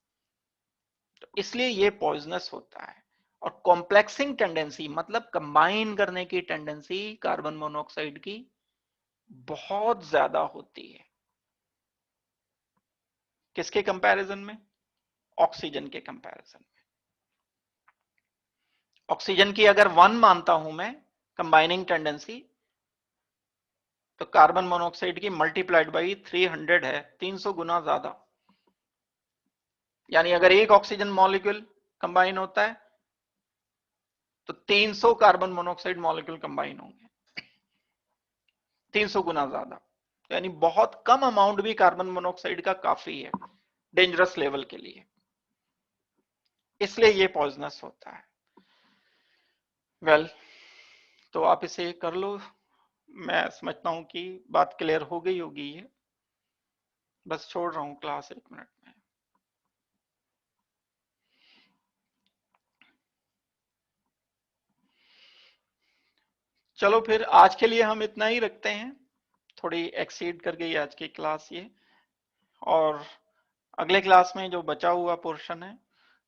A: तो इसलिए ये पॉइजनस होता है। और कॉम्प्लेक्सिंग टेंडेंसी मतलब कंबाइन करने की टेंडेंसी कार्बन मोनोऑक्साइड की बहुत ज्यादा होती है। किसके कंपैरिजन में? ऑक्सीजन के कंपैरिजन में। ऑक्सीजन की अगर 1 मानता हूं मैं कंबाइनिंग टेंडेंसी, तो कार्बन मोनोऑक्साइड की मल्टीप्लाइड बाई 300 है, 300 गुना ज्यादा। यानी अगर एक ऑक्सीजन मॉलिक्यूल कंबाइन होता है तो 300 कार्बन मोनोऑक्साइड मॉलिक्यूल कंबाइन होंगे, 300 गुना ज्यादा। यानी बहुत कम अमाउंट भी कार्बन मोनोऑक्साइड का काफी है डेंजरस लेवल के लिए, इसलिए ये पॉइजनस होता है। वेल, तो आप इसे कर लो, मैं समझता हूं कि बात क्लियर हो गई होगी। ये बस छोड़ रहा हूं क्लास 1 मिनट में। चलो फिर आज के लिए हम इतना ही रखते हैं, थोड़ी एक्सीड कर गई आज की क्लास ये, और अगले क्लास में जो बचा हुआ पोर्शन है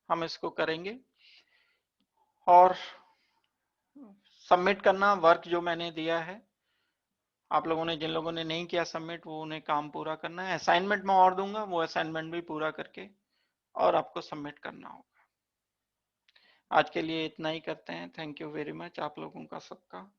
A: हम इसको करेंगे। और सबमिट करना वर्क जो मैंने दिया है, आप लोगों ने, जिन लोगों ने नहीं किया सबमिट, वो उन्हें काम पूरा करना है। असाइनमेंट में और दूंगा, वो असाइनमेंट भी पूरा करके और आपको सबमिट करना होगा। आज के लिए इतना ही करते हैं। थैंक यू वेरी मच आप लोगों का सबका।